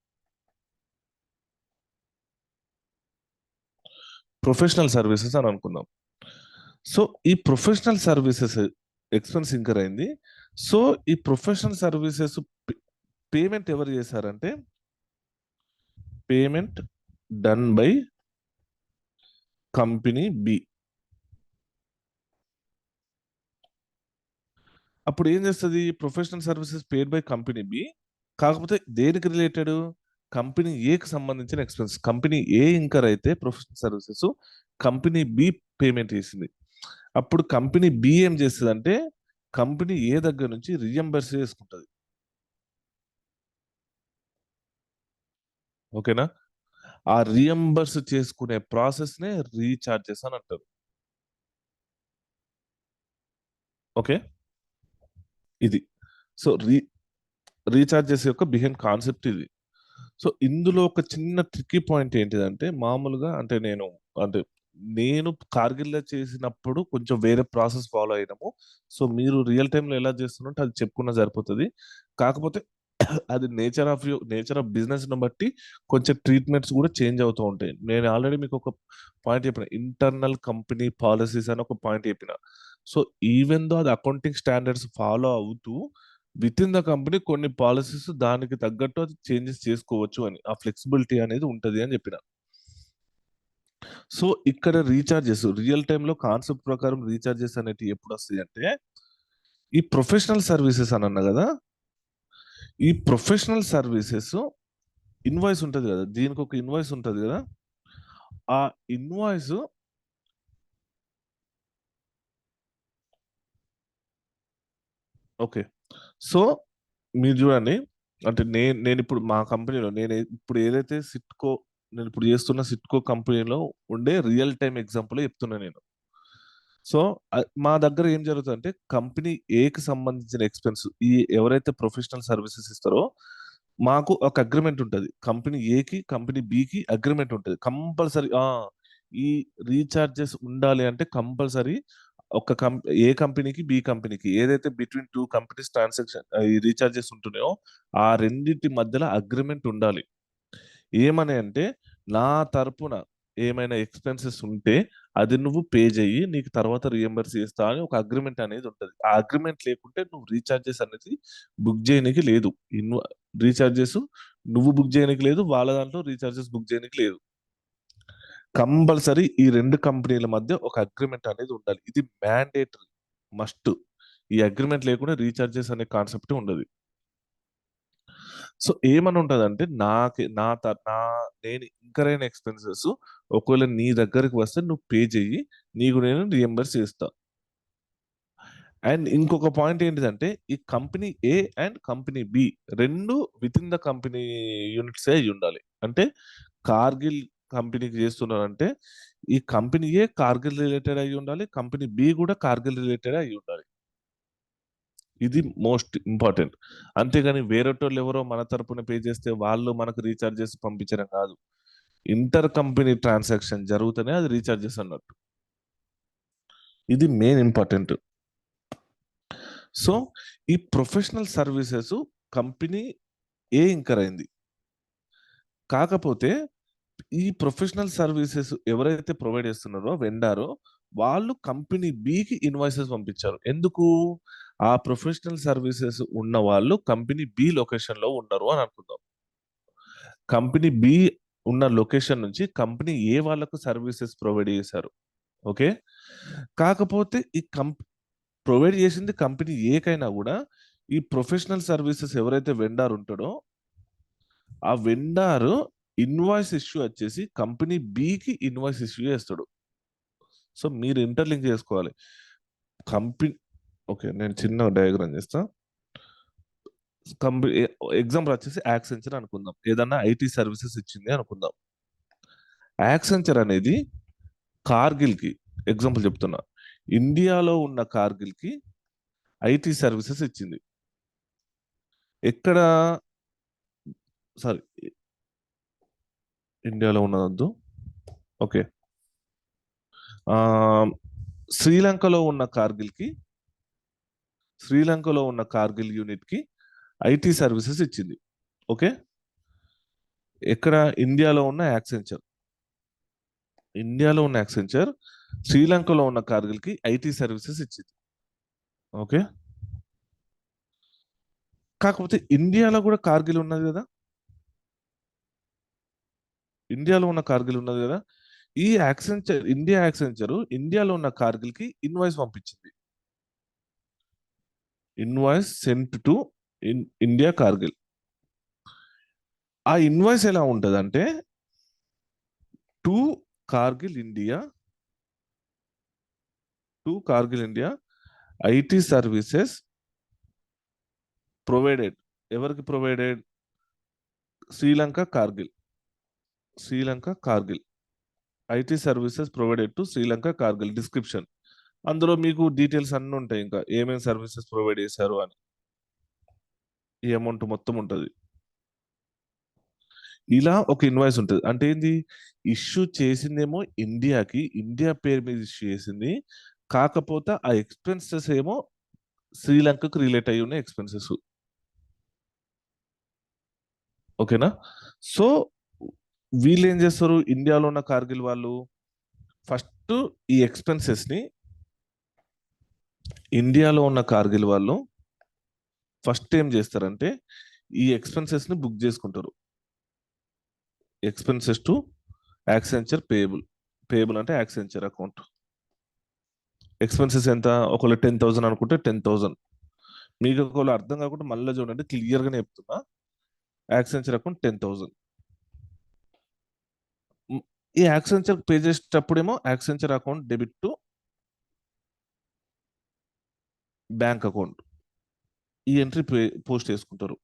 సో ఈ ప్రొఫెషనల్ సర్వీసెస్ ఎక్స్పెన్స్ ఇంకర్ అయింది. సో ఈ ప్రొఫెషనల్ సర్వీసెస్ పేమెంట్ ఎవరు చేశారంటే, payment done by company B. అప్పుడు ఏం చేస్తుంది? Professional services paid by company B, కాకపోతే దేనికి రిలేటెడ్? కంపెనీ ఏకి సంబంధించిన ఎక్స్పెన్స్. కంపెనీ ఏ ఇంకర్ అయితే professional services company B payment చేసింది. అప్పుడు కంపెనీ బి ఏం చేస్తుంది అంటే కంపెనీ ఏ దగ్గర నుంచి రియంబర్స్ చేసుకుంటుంది. ఓకేనా? ఆ రియంబర్స్ చేసుకునే ప్రాసెస్ నే రీఛార్జెస్ అని అంటారు. ఓకే. ఇది సో రీఛార్జెస్ యొక్క బిహైండ్ కాన్సెప్ట్ ఇది. సో ఇందులో ఒక చిన్న ట్రిక్కీ పాయింట్ ఏంటిదంటే, మామూలుగా అంటే నేను కార్గిల్లో చేసినప్పుడు కొంచెం వేరే ప్రాసెస్ ఫాలో అయినాము. సో మీరు రియల్ టైంలో ఎలా చేస్తున్నట్టు అది చెప్పుకున్నా సరిపోతుంది. కాకపోతే అది నేచర్ ఆఫ్ బిజినెస్ ని బట్టి కొంచెం ట్రీట్మెంట్స్ కూడా చేంజ్ అవుతూ ఉంటాయి. నేను ఆల్రెడీ మీకు ఒక పాయింట్ చెప్పిన, ఇంటర్నల్ కంపెనీ పాలసీస్ అని ఒక పాయింట్ చెప్పిన. సో ఈవెన్ దో అది అకౌంటింగ్ స్టాండర్డ్స్ ఫాలో అవుతూ విత్ ఇన్ ద కంపెనీ కొన్ని పాలసీస్ దానికి తగ్గట్టు అది చేంజెస్ చేసుకోవచ్చు అని, ఆ ఫ్లెక్సిబిలిటీ అనేది ఉంటది అని చెప్పిన. సో ఇక్కడ రీఛార్జెస్ రియల్ టైంలో కాన్సెప్ట్ ప్రకారం రీఛార్జెస్ అనేవి ఎప్పుడు వస్తాయి అంటే, ఈ ప్రొఫెషనల్ సర్వీసెస్ అని అన్నా కదా, ఈ ప్రొఫెషనల్ సర్వీసెస్ ఇన్వాయిస్ ఉంటుంది కదా, దీనికి ఒక ఇన్వాయిస్ ఉంటుంది కదా, ఆ ఇన్వాయిస్ ఓకే. సో మీరు చూడండి, అంటే నేను ఇప్పుడు మా కంపెనీలో ఇప్పుడు ఏదైతే నేను ఇప్పుడు చేస్తున్న సిట్కో కంపెనీలో ఉండే రియల్ టైమ్ ఎగ్జాంపుల్ చెప్తున్నా నేను. సో మా దగ్గర ఏం జరుగుతుందంటే కంపెనీ ఏకి సంబంధించిన ఎక్స్పెన్స్ ఈ ఎవరైతే ప్రొఫెషనల్ సర్వీసెస్ ఇస్తారో మాకు ఒక అగ్రిమెంట్ ఉంటుంది. కంపెనీ ఏకి కంపెనీ బికి అగ్రిమెంట్ ఉంటుంది కంపల్సరీ. ఈ రీఛార్జెస్ ఉండాలి అంటే కంపల్సరీ ఏ కంపెనీకి బి కంపెనీకి ఏదైతే బిట్వీన్ టూ కంపెనీస్ ట్రాన్సాక్షన్ ఈ రీఛార్జెస్ ఉంటున్నాయో ఆ రెండింటి మధ్యలో అగ్రిమెంట్ ఉండాలి. ఏమని అంటే నా తరపున ఏమైనా ఎక్స్పెన్సెస్ ఉంటే అది నువ్వు పే చెయ్యి, నీకు తర్వాత రియంబర్స్ చేస్తా అని ఒక అగ్రిమెంట్ అనేది ఉంటుంది. ఆ అగ్రిమెంట్ లేకుంటే నువ్వు రీఛార్జెస్ అనేది బుక్ చేయడానికి లేదు. రీఛార్జెస్ నువ్వు బుక్ చేయడానికి లేదు, వాళ్ళ దాంట్లో రీఛార్జెస్ బుక్ చేయడానికి లేదు. కంపల్సరీ ఈ రెండు కంపెనీల మధ్య ఒక అగ్రిమెంట్ అనేది ఉండాలి. ఇది మ్యాండేటరీ, మస్ట్. ఈ అగ్రిమెంట్ లేకుండా రీఛార్జెస్ అనే కాన్సెప్ట్ ఉండదు. సో ఏమని ఉంటదంటే నేను ఇంకర్ అయిన ఎక్స్పెన్సెస్ ఒకవేళ నీ దగ్గరికి వస్తే నువ్వు పే చెయ్యి, నీకు నేను రియంబర్స్ చేస్తా. అండ్ ఇంకొక పాయింట్ ఏంటిదంటే ఈ company A and company B రెండు within the company units అయి ఉండాలి. అంటే కార్గిల్ కంపెనీకి చేస్తున్నారంటే ఈ కంపెనీ ఏ కార్గిల్ రిలేటెడ్ అయి ఉండాలి, కంపెనీ బి కూడా కార్గిల్ రిలేటెడ్ అయి ఉండాలి. ఇది మోస్ట్ ఇంపార్టెంట్. అంతేగాని వేరేటోళ్ళు ఎవరో మన తరపున పే చేస్తే వాళ్ళు మనకు రీఛార్జ్ చేసి పంపించడం కాదు. ఇంటర్ కంపెనీ ట్రాన్సాక్షన్ జరుగుతూనే అది రీఛార్జెస్ అన్నట్టు. ఇది మెయిన్ ఇంపార్టెంట్. సో ఈ professional services company A incur అయింది. కాకపోతే ఈ ప్రొఫెషనల్ సర్వీసెస్ ఎవరైతే ప్రొవైడ్ చేస్తున్నారో వెండారో వాళ్ళు కంపెనీ బికి ఇన్వాయిసెస్ పంపించారు. ఎందుకు? ఆ ప్రొఫెషనల్ సర్వీసెస్ ఉన్న వాళ్ళు కంపెనీ బి లొకేషన్ లో ఉన్నారు అని అనుకుందాం. కంపెనీ బి ఉన్న లొకేషన్ నుంచి కంపెనీ ఏ వాళ్ళకు సర్వీసెస్ ప్రొవైడ్ చేశారు. ఓకే. కాకపోతే ఈ ప్రొవైడ్ చేసింది కంపెనీ ఏకైనా కూడా ఈ ప్రొఫెషనల్ సర్వీసెస్ ఎవరైతే వెండార్ ఉంటాడో ఆ వెండార్ ఇన్వాయిస్ ఇష్యూ వచ్చేసి కంపెనీ బికి ఇన్వాయిస్ ఇష్యూ చేస్తాడు. సో మీరు ఇంటర్లింక్ చేసుకోవాలి. కంపెనీ ఓకే, నేను చిన్న డయాగ్రామ్ చేస్తా. కంపెనీ ఎగ్జాంపుల్ వచ్చేసి యాక్సెంచర్ అనుకుందాం. ఏదన్నా ఐటీ సర్వీసెస్ ఇచ్చింది అనుకుందాం. యాక్సెంచర్ అనేది కార్గిల్ కి ఎగ్జాంపుల్ చెప్తున్నా, ఇండియాలో ఉన్న కార్గిల్ కి ఐటీ సర్వీసెస్ ఇచ్చింది. ఎక్కడ? సారీ, ఇండియాలో ఉన్నదొద్దు. ఓకే. శ్రీలంకలో ఉన్న కార్గిల్ యూనిట్ కి ఐటీ సర్వీసెస్ ఇచ్చింది. ఓకే. ఎక్కడ? ఇండియాలో ఉన్న యాక్సెంచర్ శ్రీలంకలో ఉన్న కార్గిల్ కి ఐటీ సర్వీసెస్ ఇచ్చింది. ఓకే. కాకపోతే ఇండియాలో కూడా కార్గిల్ ఉన్నది కదా, ఈ యాక్సెంచర్ ఇండియాలో ఉన్న కార్గిల్ కి ఇన్వాయిస్ పంపించింది. Invoice sent to India Cargill. ఆ ఇన్వాయిస్ ఎలా ఉంటది అంటే to Cargill India IT services provided. ఎవరికి provided? Sri Lanka Cargill IT services provided to Sri Lanka Cargill. Description అందులో మీకు డీటెయిల్స్ అన్ని ఉంటాయి, ఇంకా ఏమేమి సర్వీసెస్ ప్రొవైడ్ చేశారు అని ఈ అమౌంట్ మొత్తం ఉంటుంది. ఇలా ఒక ఇన్వాయిస్ ఉంటుంది. అంటే ఏంది? ఇష్యూ చేసిందేమో ఇండియా పేరు మీద ఇష్యూ చేసింది, కాకపోతే ఆ ఎక్స్పెన్సెస్ ఏమో శ్రీలంకకు రిలేట్ అయి ఉన్న ఎక్స్పెన్సెస్. ఓకేనా? సో వీళ్ళు ఏం చేస్తారు? ఇండియాలో ఉన్న కార్గిల్ వాళ్ళు ఫస్ట్ ఈ ఎక్స్పెన్సెస్ ని ఫస్ట్ ఏం చేస్తారంటే ఈ ఎక్స్పెన్సెస్ ని బుక్ చేసుకుంటారు. ఎక్స్పెన్సెస్ టు యాక్సెంచర్ పేయబుల్ అంటే యాక్సెంచర్ అకౌంట్. ఎక్స్పెన్సెస్ ఎంత? ఒకవేళ 10,000 అనుకుంటే 10,000. మీకు ఒకవేళ అర్థం కాకుండా మళ్ళీ చూడండి, క్లియర్ గానే చెప్తున్నా. Accenture account 10,000. ఈ యాక్సెంచర్ పే చేసేటప్పుడేమో Accenture account debit to bank account ఈ ఎంట్రీ పోస్ట్ చేసుకుంటారు.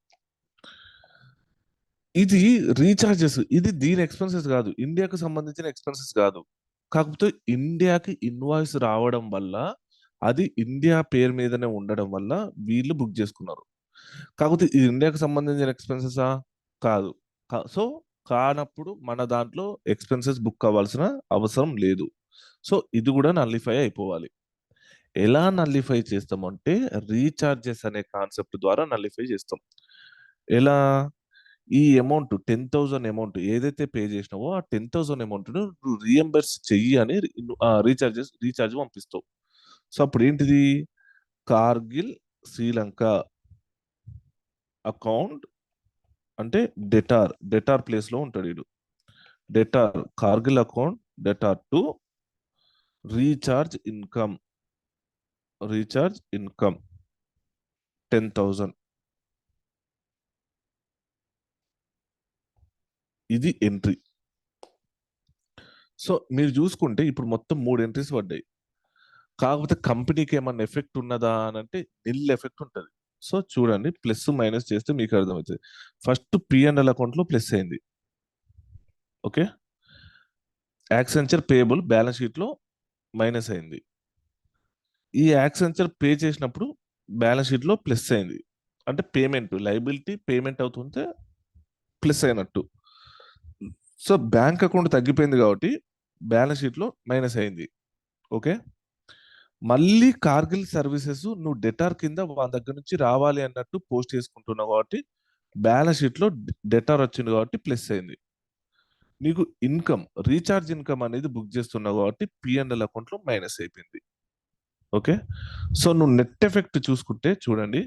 ఇది రీచార్జెస్. ఇది దీని ఎక్స్‌పెన్సెస్ గాదు. ఇండియాకి సంబంధించిన ఎక్స్‌పెన్సెస్ గాదు. కాకపోతే ఇండియాకి ఇన్వాయిస్ రావడం వల్ల, అది ఇండియా పేరు మీదనే ఉండడం వల్ల వీళ్ళు బుక్ జేసుకున్నారు. కాకపోతే ఇది ఇండియాకి సంబంధించిన ఎక్స్‌పెన్సెసా? కాదు. సో, కానప్పుడు మన దాంట్లో ఎక్స్‌పెన్సెస్ బుక్ అవ్వాల్సిన అవసరం లేదు. సో, ఇది గూడా నల్లిఫై అయిపోవాలి. ఎలా నల్లిఫై చేస్తామంటే, రీచార్జెస్ అనే కాన్సెప్ట్ ద్వారా నల్లిఫై చేస్తాం. ఎలా? ఈ అమౌంట్ 10,000 అమౌంట్ ఏదైతే పే చేసినావో, ఆ 10,000 అమౌంట్‌ను నువ్వు రీయింబర్స్ చెయ్యి అని రీచార్జ్ పంపిస్తావు. సో, అప్పుడేంటిది? కార్గిల్ శ్రీలంక అకౌంట్ అంటే డెటార్ ప్లేస్‌లో ఉంటాడీడు. Cargill account debtor to recharge income. 10,000 ఇది ఎంట్రీ. సో, మీరు జూసుకుంటే ఇప్పుడు మొత్తం 3 ఎంట్రీస్ పడ్డాయి. కాకపోతే కంపెనీకేమన్నా ఎఫెక్ట్ ఉన్నదా అనంటే నిల్ ఎఫెక్ట్ ఉంటది. సో, చూడండి ప్లస్, మైనస్ చేస్తే మీకు అర్థమైతది. ఫస్ట్ పి&ఎల్ అకౌంట్‌లో ప్లస్ అయింది. ఓకే. యాక్సెంచర్ పేయబుల్ బ్యాలెన్స్ షీట్‌లో మైనస్ అయింది. ఈ యాక్సెంచర్ పే చేసినప్పుడు బ్యాలెన్స్ షీట్‌లో ప్లస్ అయింది. అంటే పేమెంట్ లయబిలిటీ పేమెంట్ అవుతుంటే ప్లస్ అయినట్టు. సో, బ్యాంక్ అకౌంట్ తగ్గిపోయింది కాబట్టి బ్యాలెన్స్ షీట్‌లో మైనస్ అయింది. ఓకే. మళ్ళీ కార్గిల్ సర్వీసెస్ నువ్వు డెటార్ కింద వాళ్ళ దగ్గర నుంచి రావాలి అన్నట్టు పోస్ట్ చేసుకుంటున్నావు కాబట్టి బ్యాలెన్స్ షీట్ లో డెటార్ వచ్చింది కాబట్టి ప్లస్ అయింది. నీకు ఇన్కమ్ రీఛార్జ్ ఇన్కమ్ అనేది బుక్ చేస్తున్నావు కాబట్టి పిఎన్ఎల్ అకౌంట్ లో మైనస్ అయిపోయింది. ఓకే. సో నువ్వు నెట్ ఎఫెక్ట్ చూసుకుంటే చూడండి,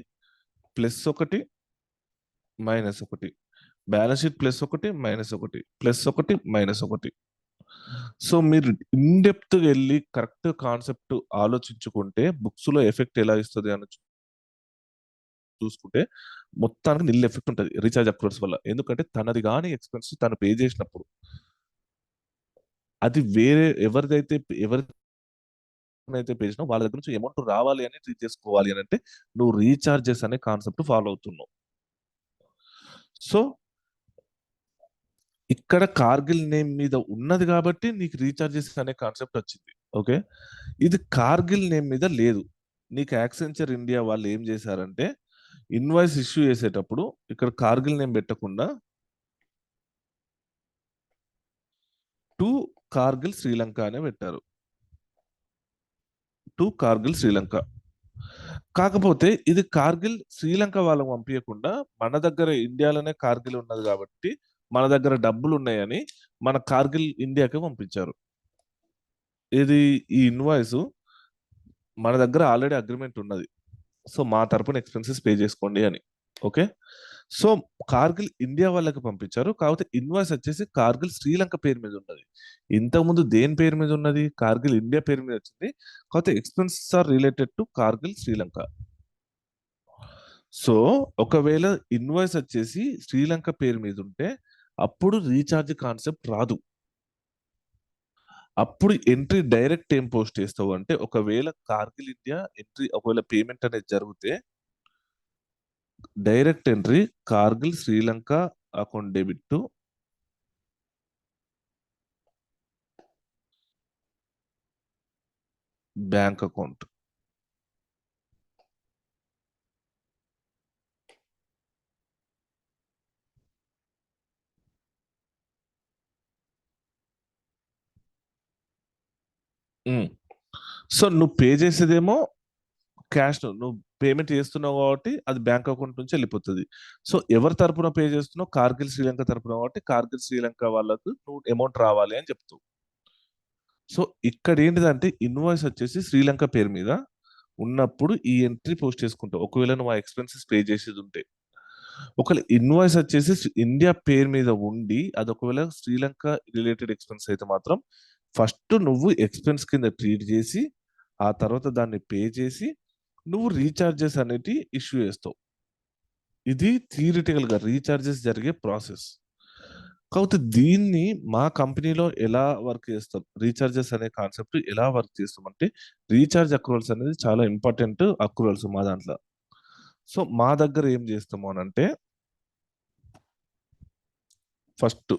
ప్లస్ ఒకటి మైనస్ ఒకటి, బ్యాలెన్స్ షీట్ ప్లస్ ఒకటి మైనస్ ఒకటి, ప్లస్ ఒకటి మైనస్ ఒకటి. సో మీరు ఇన్డెప్త్ వెళ్ళి కరెక్ట్ కాన్సెప్ట్ ఆలోచించుకుంటే బుక్స్ లో ఎఫెక్ట్ ఎలా ఇస్తుంది అని చూసుకుంటే మొత్తానికి నిల్ ఎఫెక్ట్ ఉంటుంది రీఛార్జ్ అక్రూవల్స్ వల్ల. ఎందుకంటే తనది కానీ ఎక్స్పెన్స్ తను పే చేసినప్పుడు అది వేరే ఎవరిదైతే పే చేసినా వాళ్ళ దగ్గర నుంచి అమౌంట్ రావాలి అని ట్రీట్ చేసుకోవాలి అని అంటే నువ్వు రీఛార్జెస్ అనే కాన్సెప్ట్ ఫాలో అవుతున్నావు. సో ఇక్కడ కార్గిల్ నేమ్ మీద ఉన్నది కాబట్టి నీకు రీఛార్జెస్ అనే కాన్సెప్ట్ వచ్చింది. ఓకే. ఇది కార్గిల్ నేమ్ మీద లేదు. నీకు యాక్సెంచర్ ఇండియా వాళ్ళు ఏం చేశారంటే ఇన్వాయిస్ ఇష్యూ చేసేటప్పుడు ఇక్కడ కార్గిల్ నేమ్ పెట్టకుండా టు కార్గిల్ శ్రీలంక అనే పెట్టారు. To Cargill Sri Lanka. కాకపోతే ఇది కార్గిల్ శ్రీలంక వాళ్ళకి పంపించకుండా మన దగ్గర ఇండియాలోనే కార్గిల్ ఉన్నది కాబట్టి మన దగ్గర డబ్బులు ఉన్నాయని మన కార్గిల్ ఇండియాకి పంపించారు. ఇది ఈ ఇన్వాయిస్ మన దగ్గర ఆల్రెడీ అగ్రిమెంట్ ఉన్నది. సో మా తరపున ఎక్స్పెన్సెస్ పే చేసుకోండి అని. ఓకే. సో కార్గిల్ ఇండియా వాళ్ళకి పంపించారు. కాకపోతే ఇన్వాయిస్ వచ్చేసి కార్గిల్ శ్రీలంక పేరు మీద ఉన్నది. ఇంతకుముందు దేని పేరు మీద ఉన్నది? కార్గిల్ ఇండియా పేరు మీద వచ్చింది. కాకపోతే expenses are related to Cargill Sri Lanka. So ఒకవేళ ఇన్వాయిస్ వచ్చేసి శ్రీలంక పేరు మీద ఉంటే అప్పుడు రీఛార్జ్ కాన్సెప్ట్ రాదు. అప్పుడు ఎంట్రీ డైరెక్ట్ ఏం పోస్ట్ చేస్తావు అంటే ఒకవేళ కార్గిల్ ఇండియా ఎంట్రీ ఒకవేళ పేమెంట్ అనేది జరిగితే direct entry Kargil Sri Lanka account debit to bank account. So నువ్వు పే చేసేదేమో క్యాష్, నువ్వు పేమెంట్ చేస్తున్నావు కాబట్టి అది బ్యాంక్ అకౌంట్ నుంచి వెళ్ళిపోతుంది. సో ఎవరి తరపున పే చేస్తున్నావు? కార్గిల్ శ్రీలంక తరపున కాబట్టి కార్గిల్ శ్రీలంక వాళ్ళకు నువ్వు అమౌంట్ రావాలి అని చెప్తావు. సో ఇక్కడ ఏంటిదంటే ఇన్వాయిస్ వచ్చేసి శ్రీలంక పేరు మీద ఉన్నప్పుడు ఈ ఎంట్రీ పోస్ట్ చేసుకుంటావు ఒకవేళ నువ్వు ఆ ఎక్స్పెన్సెస్ పే చేసేది ఉంటే. ఒకవేళ ఇన్వాయిస్ వచ్చేసి ఇండియా పేరు మీద ఉండి అది ఒకవేళ శ్రీలంక రిలేటెడ్ ఎక్స్పెన్స్ అయితే మాత్రం ఫస్ట్ నువ్వు ఎక్స్పెన్స్ కింద ట్రీట్ చేసి ఆ తర్వాత దాన్ని పే చేసి నువ్వు రీఛార్జెస్ అనేటి ఇష్యూ చేస్తావు. ఇది థియరిటికల్ గా రీఛార్జెస్ జరిగే ప్రాసెస్. కాకపోతే దీన్ని మా కంపెనీలో ఎలా వర్క్ చేస్తాం, రీఛార్జెస్ అనే కాన్సెప్ట్ ఎలా వర్క్ చేస్తాం అంటే రీఛార్జ్ అక్రూవల్స్ అనేది చాలా ఇంపార్టెంట్ అక్రూవల్స్ మా దాంట్లో. సో మా దగ్గర ఏం చేస్తాము అని అంటే ఫస్ట్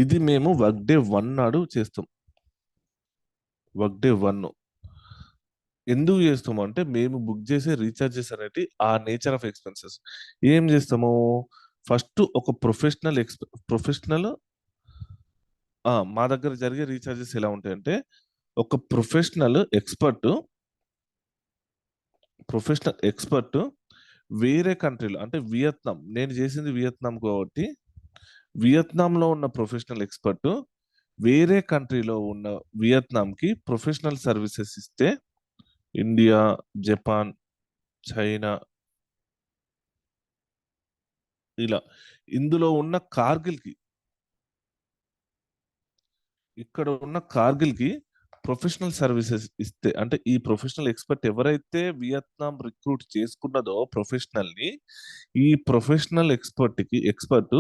ఇది మేము వర్క్ డే 1 నాడు చేస్తాం. వర్క్ డే 1 ఎందుకు చేస్తాము అంటే మేము బుక్ చేసే రీఛార్జెస్ అనేటి ఆ నేచర్ ఆఫ్ ఎక్స్పెన్సెస్. ఏం చేస్తాము, ఫస్ట్ ఒక ప్రొఫెషనల్ మా దగ్గర జరిగే రీఛార్జెస్ ఎలా ఉంటాయంటే, ఒక ప్రొఫెషనల్ ఎక్స్పర్ట్ వేరే కంట్రీలో అంటే వియత్నాం, నేను చేసింది వియత్నాం కాబట్టి వియత్నాంలో ఉన్న ప్రొఫెషనల్ ఎక్స్పర్ట్ వేరే కంట్రీలో ఉన్న వియత్నాంకి ప్రొఫెషనల్ సర్వీసెస్ ఇస్తే, ఇండియా, జపాన్, చైనా ఇలా ఇందులో ఉన్న కార్గిల్కి, ఇక్కడ ఉన్న కార్గిల్కి ప్రొఫెషనల్ సర్వీసెస్ ఇస్తే, అంటే ఈ ప్రొఫెషనల్ ఎక్స్పర్ట్ ఎవరైతే వియత్నాం రిక్రూట్ చేసుకున్నదో ప్రొఫెషనల్ని, ఈ ప్రొఫెషనల్ ఎక్స్పర్ట్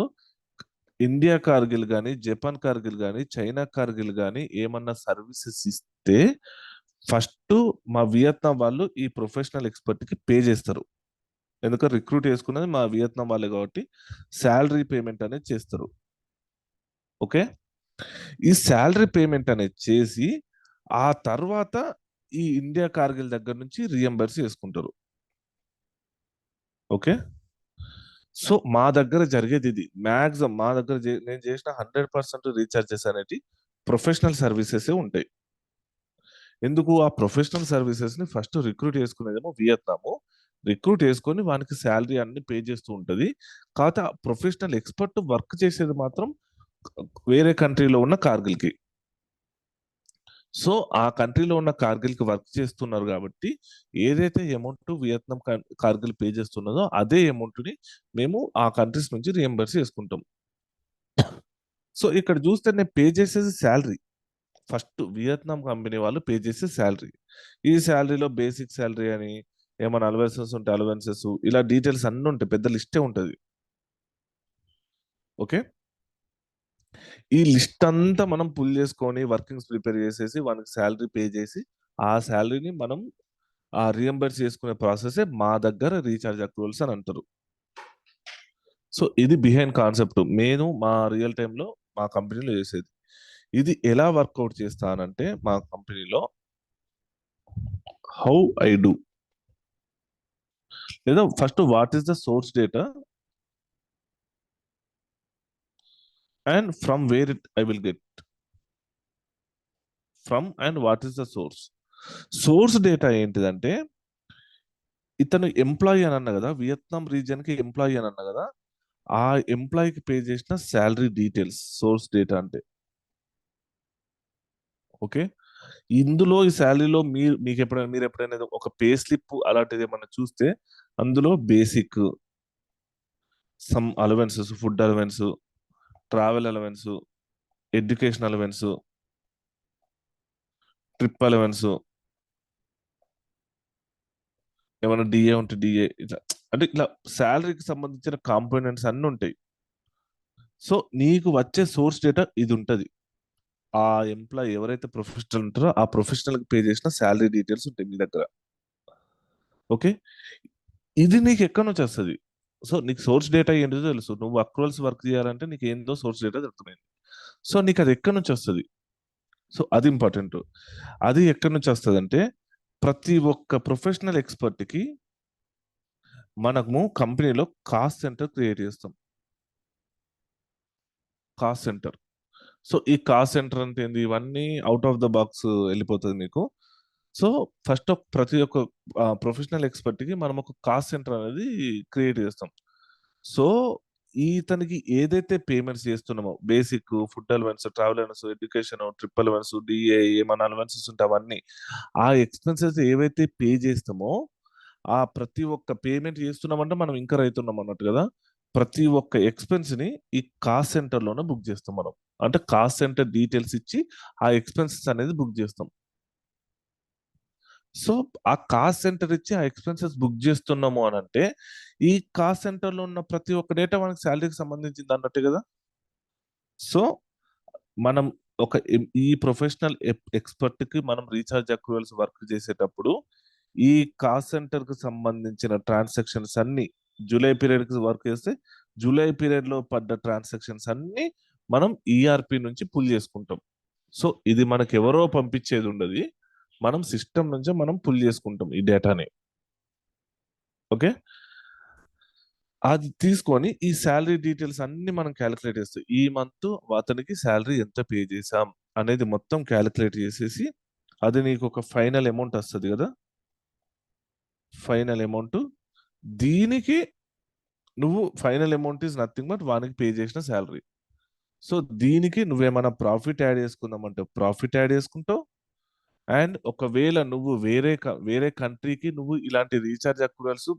ఇండియా కార్గిల్ కానీ, జపాన్ కార్గిల్ కానీ, చైనా కార్గిల్ కానీ ఏమన్నా సర్వీసెస్ ఇస్తే ఫస్ట్ మా వియత్నాం వాళ్ళు ఈ ప్రొఫెషనల్ ఎక్స్పర్ట్కి పే చేస్తారు. ఎందుకంటే రిక్రూట్ చేసుకున్నది మా వియత్నాం వాళ్ళే కాబట్టి శాలరీ పేమెంట్ అనేది చేస్తారు. ఓకే, ఈ శాలరీ పేమెంట్ అనేది చేసి ఆ తర్వాత ఈ ఇండియా కార్గిల్ దగ్గర నుంచి రియంబర్స్ చేసుకుంటారు. ఓకే, సో మా దగ్గర జరిగేది ఇది. మ్యాక్సిమం మా దగ్గర నేను చేసిన 100% రీఛార్జెస్ అనేవి ప్రొఫెషనల్ సర్వీసెస్ ఉంటాయి. ఎందుకు ఆ ప్రొఫెషనల్ సర్వీసెస్ ని ఫస్ట్ రిక్రూట్ చేసుకునేదేమో వియత్నాము, రిక్రూట్ చేసుకొని వానికి శాలరీ అన్ని పే చేస్తూ ఉంటది. కాకపోతే ఆ ప్రొఫెషనల్ ఎక్స్పర్ట్ వర్క్ చేసేది మాత్రం వేరే కంట్రీలో ఉన్న కార్గిల్కి. సో ఆ కంట్రీలో ఉన్న కార్గిల్కి వర్క్ చేస్తున్నారు కాబట్టి ఏదైతే అమౌంట్ వియత్నాం కార్గిల్ పే చేస్తున్నదో అదే అమౌంట్ని మేము ఆ కంట్రీస్ నుంచి రియంబర్స్ చేసుకుంటాం. సో ఇక్కడ చూస్తే నేను పే చేసేది శాలరీ, ఫస్ట్ వియత్నాం కంపెనీ వాళ్ళు పే చేసే శాలరీ. ఈ శాలరీలో బేసిక్ శాలరీ అని ఏమైనా అలవెన్సెస్ ఉంటే అలవెన్సెస్, ఇలా డీటెయిల్స్ అన్నీ ఉంటాయి, పెద్ద లిస్టే ఉంటుంది. ఓకే, ఈ లిస్ట్ అంతా మనం పుల్ చేసుకొని వర్కింగ్స్ ప్రిపేర్ చేసేసి వానికి శాలరీ పే చేసి ఆ శాలరీని మనం ఆ రియంబర్స్ చేసుకునే ప్రాసెసే మా దగ్గర రీఛార్జ్ అక్రూవల్స్ అని అంటారు. సో ఇది బిహైండ్ కాన్సెప్ట్ నేను మా రియల్ టైంలో మా కంపెనీలో చేసేది. ఇది ఎలా వర్కౌట్ చేస్తానంటే మా కంపెనీలో హౌ ఐ డూ, లేదా first what is the source data and from where it I will get from and what is the source data ఏంటిదంటే, ఇతను ఎంప్లాయీ అని అన్న కదా, వియత్నాం రీజియన్ కి ఎంప్లాయీ అని అన్న కదా, ఆ ఎంప్లాయీకి పే చేసిన శాలరీ డీటెయిల్స్ సోర్స్ డేటా అంటే. ఓకే, ఇందులో ఈ శాలరీలో మీరు ఎప్పుడైనా ఒక పే స్లిప్ అలాంటిది ఏమన్నా చూస్తే అందులో basic, some allowances, food allowance, travel allowance, education allowance, trip allowance, ఏమైనా డిఏ ఉంటే డిఏ, ఇట్లా అంటే ఇట్లా శాలరీకి సంబంధించిన కాంపోనెంట్స్ అన్ని ఉంటాయి. సో నీకు వచ్చే సోర్స్ డేటా ఇది ఉంటది. ఆ ఎంప్లాయీ ఎవరైతే ప్రొఫెషనల్ ఉంటారో ఆ ప్రొఫెషనల్ కి పే చేసిన శాలరీ డీటెయిల్స్ ఉంటాయి మీ దగ్గర. ఓకే, ఇది నీకు ఎక్కడి నుంచి వస్తుంది? సో నీకు సోర్స్ డేటా ఏంటో తెలుసు, నువ్వు అక్రూవల్స్ వర్క్ చేయాలంటే నీకు ఏందో సోర్స్ డేటా దొరుకుతుంది. సో నీకు అది ఎక్కడి నుంచి వస్తుంది? సో అది ఇంపార్టెంట్. అది ఎక్కడి నుంచి వస్తుంది అంటే, ప్రతి ఒక్క ప్రొఫెషనల్ ఎక్స్పర్ట్ కి మనము కంపెనీలో కాస్ట్ సెంటర్ క్రియేట్ చేస్తాం. Cost centre. సో ఈ కాస్ట్ సెంటర్ అంటే ఏంది, ఇవన్నీ అవుట్ ఆఫ్ ద బాక్స్ వెళ్ళిపోతుంది మీకు. సో ఫస్ట్ ప్రతి ఒక్క ప్రొఫెషనల్ ఎక్స్పర్ట్ కి మనం ఒక కాస్ట్ సెంటర్ అనేది క్రియేట్ చేస్తాం. సో ఇతనికి ఏదైతే పేమెంట్స్ చేస్తున్నామో, basic, food allowance, travel allowance, education, trip allowance, DA, ఏమైనా అలవెన్సెస్ ఉంటే అవన్నీ, ఆ ఎక్స్పెన్సెస్ ఏవైతే పే చేస్తామో ఆ ప్రతి ఒక్క పేమెంట్ చేస్తున్నామంటే మనం ఇంకా రైతున్నాం అన్నట్టు కదా, ప్రతి ఒక్క ఎక్స్పెన్స్ ని ఈ కాస్ట్ సెంటర్ లోనే బుక్ చేస్తాం మనం. అంటే కాస్ట్ సెంటర్ డీటెయిల్స్ ఇచ్చి ఆ ఎక్స్పెన్సెస్ అనేది బుక్ చేస్తాం. సో ఆ కాస్ట్ సెంటర్ ఇచ్చి ఆ ఎక్స్పెన్సెస్ బుక్ చేస్తున్నాము అని అంటే ఈ కాస్ట్ సెంటర్ లో ఉన్న ప్రతి ఒక్క డేటా మనకి శాలరీకి సంబంధించింది అన్నట్టే కదా. సో మనం ఈ ప్రొఫెషనల్ ఎక్స్పర్ట్ కి మనం రీఛార్జ్ అక్రూవల్స్ వర్క్ చేసేటప్పుడు ఈ కాస్ట్ సెంటర్ కి సంబంధించిన ట్రాన్సాక్షన్స్ అన్ని జూలై పీరియడ్ కి వర్క్ చేస్తే జూలై పీరియడ్ లో పడ్డ ట్రాన్సాక్షన్స్ అన్ని మనం ఈఆర్పి నుంచి పుల్ చేసుకుంటాం. సో ఇది మనకి ఎవరో పంపించేది ఉండదు, మనం సిస్టమ్ నుంచే మనం పుల్ చేసుకుంటాం ఈ డేటాని. ఓకే, అది తీసుకొని ఈ శాలరీ డీటెయిల్స్ అన్ని మనం క్యాలిక్యులేట్ చేస్తాం. ఈ మంత్ అతనికి శాలరీ ఎంత పే చేసాం అనేది మొత్తం క్యాలిక్యులేట్ చేసేసి అది నీకు ఒక ఫైనల్ అమౌంట్ వస్తుంది కదా, ఫైనల్ అమౌంట్. దీనికి నువ్వు final amount is nothing but వానికి పే చేసిన శాలరీ. సో దీనికి నువ్వేమైనా ప్రాఫిట్ యాడ్ చేసుకుందామంటే ప్రాఫిట్ యాడ్ చేసుకుంటావు. అండ్ ఒకవేళ నువ్వు వేరే కంట్రీకి నువ్వు ఇలాంటి రీఛార్జ్ అక్రూవల్స్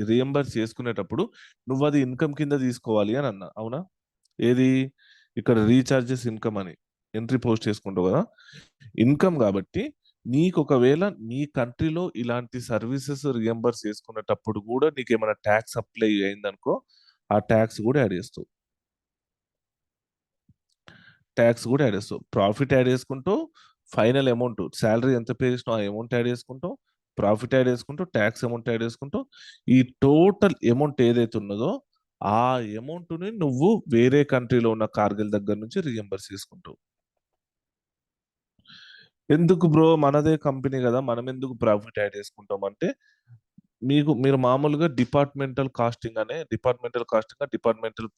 రియంబర్స్ చేసుకునేటప్పుడు నువ్వు అది ఇన్కమ్ కింద తీసుకోవాలి అని అన్నా, అవునా? ఏది ఇక్కడ రీఛార్జెస్ ఇన్కమ్ అని ఎంట్రీ పోస్ట్ చేసుకుంటావు కదా, ఇన్కమ్ కాబట్టి నీకు ఒకవేళ నీ కంట్రీలో ఇలాంటి సర్వీసెస్ రియంబర్స్ చేసుకునేటప్పుడు కూడా నీకు ఏమైనా ట్యాక్స్ అప్లై అయిందనుకో, ఆ ట్యాక్స్ కూడా యాడ్ చేస్తావు. ట్యాక్స్ కూడా యాడ్ చేస్తావు, ప్రాఫిట్ యాడ్ చేసుకుంటూ ఫైనల్ అమౌంట్ శాలరీ ఎంత పే చేసినావు ఆ అమౌంట్ యాడ్ చేసుకుంటావు, ప్రాఫిట్ యాడ్ చేసుకుంటూ ట్యాక్స్ అమౌంట్ యాడ్ చేసుకుంటూ ఈ టోటల్ అమౌంట్ ఏదైతే ఉన్నదో ఆ అమౌంట్ని నువ్వు వేరే కంట్రీలో ఉన్న కార్గిల్ దగ్గర నుంచి రియంబర్స్ చేసుకుంటావు. ఎందుకు బ్రో, మనదే కంపెనీ కదా, మనం ఎందుకు ప్రాఫిట్ యాడ్ చేసుకుంటాం అంటే మీరు మామూలుగా డిపార్ట్మెంటల్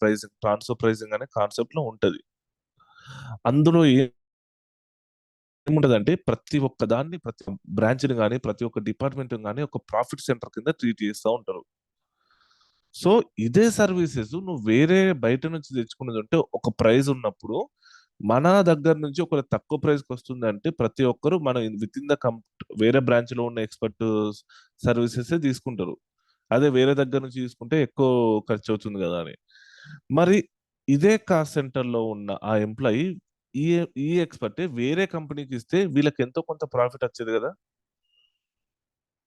ప్రైసింగ్ ట్రాన్స్ఫర్ ప్రైసింగ్ అనే కాన్సెప్ట్ లో ఉంటది. అందులో ఏముంటదంటే ప్రతి ఒక్క దాన్ని, ప్రతి బ్రాంచ్ ని కానీ ప్రతి ఒక్క డిపార్ట్మెంట్ కానీ ఒక ప్రాఫిట్ సెంటర్ కింద ట్రీట్ చేస్తూ ఉంటారు. సో ఇదే సర్వీసెస్ నువ్వు వేరే బయట నుంచి తెచ్చుకున్నది అంటే ఒక ప్రైస్ ఉన్నప్పుడు మన దగ్గర నుంచి ఒక తక్కువ ప్రైస్ కి వస్తుంది అంటే ప్రతి ఒక్కరు మన విత్ ఇన్ ద వేరే బ్రాంచ్ లో ఉన్న ఎక్స్పర్ట్ సర్వీసెస్ తీసుకుంటారు. అదే వేరే దగ్గర నుంచి తీసుకుంటే ఎక్కువ ఖర్చు అవుతుంది కదా అని. మరి ఇదే కాస్ట్ సెంటర్ లో ఉన్న ఆ ఎంప్లాయీ ఈ ఈ ఎక్స్పర్ట్ వేరే కంపెనీకి ఇస్తే వీళ్ళకి ఎంతో కొంత ప్రాఫిట్ వచ్చేది కదా.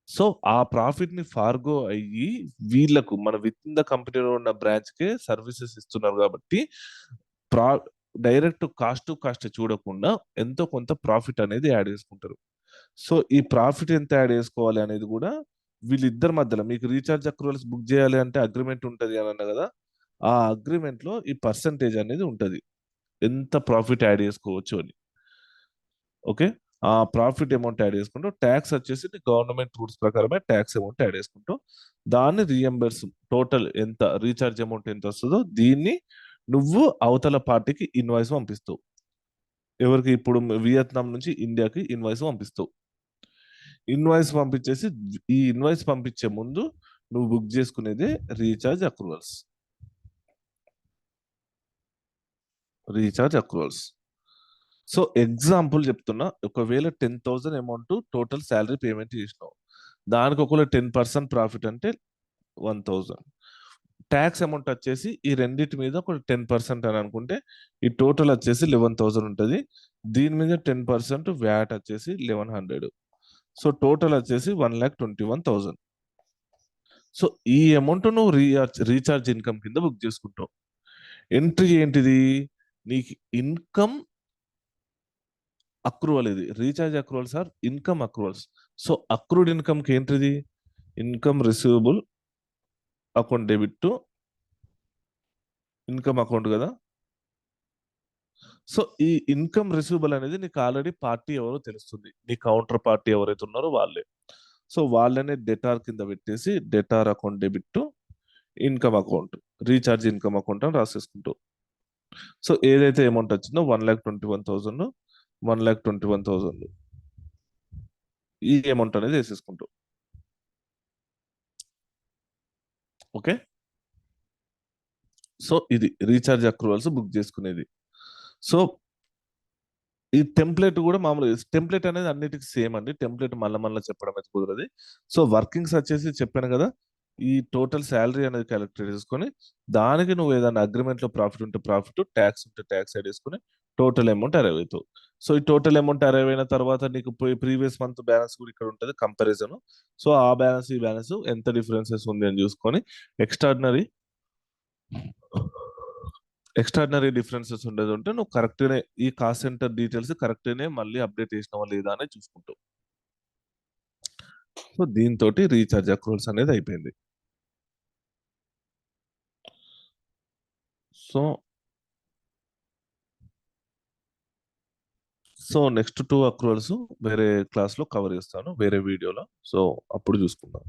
సో ఆ ప్రాఫిట్ ని ఫార్గో అయ్యి వీళ్ళకు మన విత్ ఇన్ ద కంపెనీలో ఉన్న బ్రాంచ్ కే సర్వీసెస్ ఇస్తున్నారు కాబట్టి ప్రా డైరెక్ట్ కాస్ట్ టు కాస్ట్ చూడకుండా ఎంతో కొంత ప్రాఫిట్ అనేది యాడ్ చేసుకుంటారు. సో ఈ ప్రాఫిట్ ఎంత యాడ్ చేసుకోవాలి అనేది కూడా వీళ్ళిద్దరి మధ్యలో, మీకు రీఛార్జ్ అక్రూవల్స్ బుక్ చేయాలి అంటే అగ్రిమెంట్ ఉంటది అని అన్న కదా, ఆ అగ్రిమెంట్ లో ఈ పర్సంటేజ్ అనేది ఉంటది, ఎంత ప్రాఫిట్ యాడ్ చేసుకోవచ్చు అని. ఓకే, ఆ ప్రాఫిట్ అమౌంట్ యాడ్ చేసుకుంటూ ట్యాక్స్ వచ్చేసి గవర్నమెంట్ రూల్స్ ప్రకారమే ట్యాక్స్ అమౌంట్ యాడ్ చేసుకుంటూ దాన్ని రీఎంబర్స్ టోటల్ ఎంత రీఛార్జ్ అమౌంట్ ఎంత వస్తుందో దీన్ని నువ్వు అవతల పార్టీకి ఇన్వాయిస్ పంపిస్తావు. ఎవరికి? ఇప్పుడు వియత్నాం నుంచి ఇండియాకి ఇన్వాయిస్ పంపిస్తావు. ఇన్వాయిస్ పంపించేసి ఈ ఇన్వాయిస్ పంపించే ముందు నువ్వు బుక్ చేసుకునేదే recharge accruals. Recharge accruals. So example చెప్తున్నా, ఒకవేళ 10,000 అమౌంట్ టోటల్ శాలరీ పేమెంట్ చేసినావు, దానికి ఒకవేళ 10% ప్రాఫిట్ అంటే 1,000. ట్యాక్స్ అమౌంట్ వచ్చేసి ఈ రెండింటి మీద ఒక 10% అని అనుకుంటే ఈ టోటల్ వచ్చేసి 11,000 ఉంటుంది. దీని మీద 10% వ్యాట్ వచ్చేసి 1,100. సో టోటల్ వచ్చేసి 1,21,000. సో ఈ అమౌంట్ నువ్వు రీఛార్జ్ ఇన్కమ్ కింద బుక్ చేసుకుంటావు. ఎంట్రీ ఏంటిది? నీకు ఇన్కమ్ అక్రూవల్. ఇది recharge accruals or income accruals. So accrued income కి ఏంటిది? Income receivable account debit to income account కదా. సో ఈ ఇన్కమ్ రిసీవబుల్ అనేది నీకు ఆల్రెడీ పార్టీ ఎవరో తెలుస్తుంది, నీ కౌంటర్ పార్టీ ఎవరైతే ఉన్నారో వాళ్ళే. సో వాళ్ళనే డెటార్ కింద పెట్టేసి debtor account debit to income account, recharge income account అని రాసేసుకుంటావు. సో ఏదైతే అమౌంట్ వచ్చిందో 1,21,000, 1,21,000 ఈ అమౌంట్ అనేది వేసేసుకుంటావు. ఓకే, సో ఇది రీఛార్జ్ అక్రూవల్స్ బుక్ చేసుకునేది. సో ఈ టెంప్లెట్ కూడా మామూలుగా టెంప్లెట్ అనేది అన్నిటికీ సేమ్ అండి. టెంప్లెట్ మళ్ళీ చెప్పడం అయితే కుదరదు. సో వర్కింగ్స్ వచ్చేసి చెప్పాను కదా, ఈ టోటల్ శాలరీ అనేది క్యాలిక్యులేట్ చేసుకొని దానికి నువ్వు ఏదైనా అగ్రిమెంట్ లో ప్రాఫిట్ ఉంటే ప్రాఫిట్, ట్యాక్స్ ఉంటే ట్యాక్స్ యాడ్ చేసుకుని టోటల్ అమౌంట్ అరైవ్ అవుతావు. సో ఈ టోటల్ అమౌంట్ అరైవ్ అయిన తర్వాత నీకు ప్రీవియస్ మంత్ బ్యాలెన్స్ కూడా ఇక్కడ ఉంటుంది కంపారిజన్. సో ఆ బ్యాలెన్స్ ఈ బ్యాలెన్స్ ఎంత డిఫరెన్సెస్ ఉంది అని చూసుకొని ఎక్స్ట్రాడినరీ డిఫరెన్సెస్ ఉండేది ఉంటే నువ్వు కరెక్ట్ గానే ఈ కాస్ట్ సెంటర్ డీటెయిల్స్ కరెక్ట్ గానే మళ్ళీ అప్డేట్ చేసినావా లేదా అని చూసుకుంటావు. సో దీంతో రీఛార్జ్ అక్రూవల్స్ అనేది అయిపోయింది. సో సో నెక్స్ట్ 2 అక్రూవల్స్ వేరే క్లాస్‌లో కవర్ చేస్తాను. వేరే వీడియోలో. సో అప్పుడు చూసుకుందాం.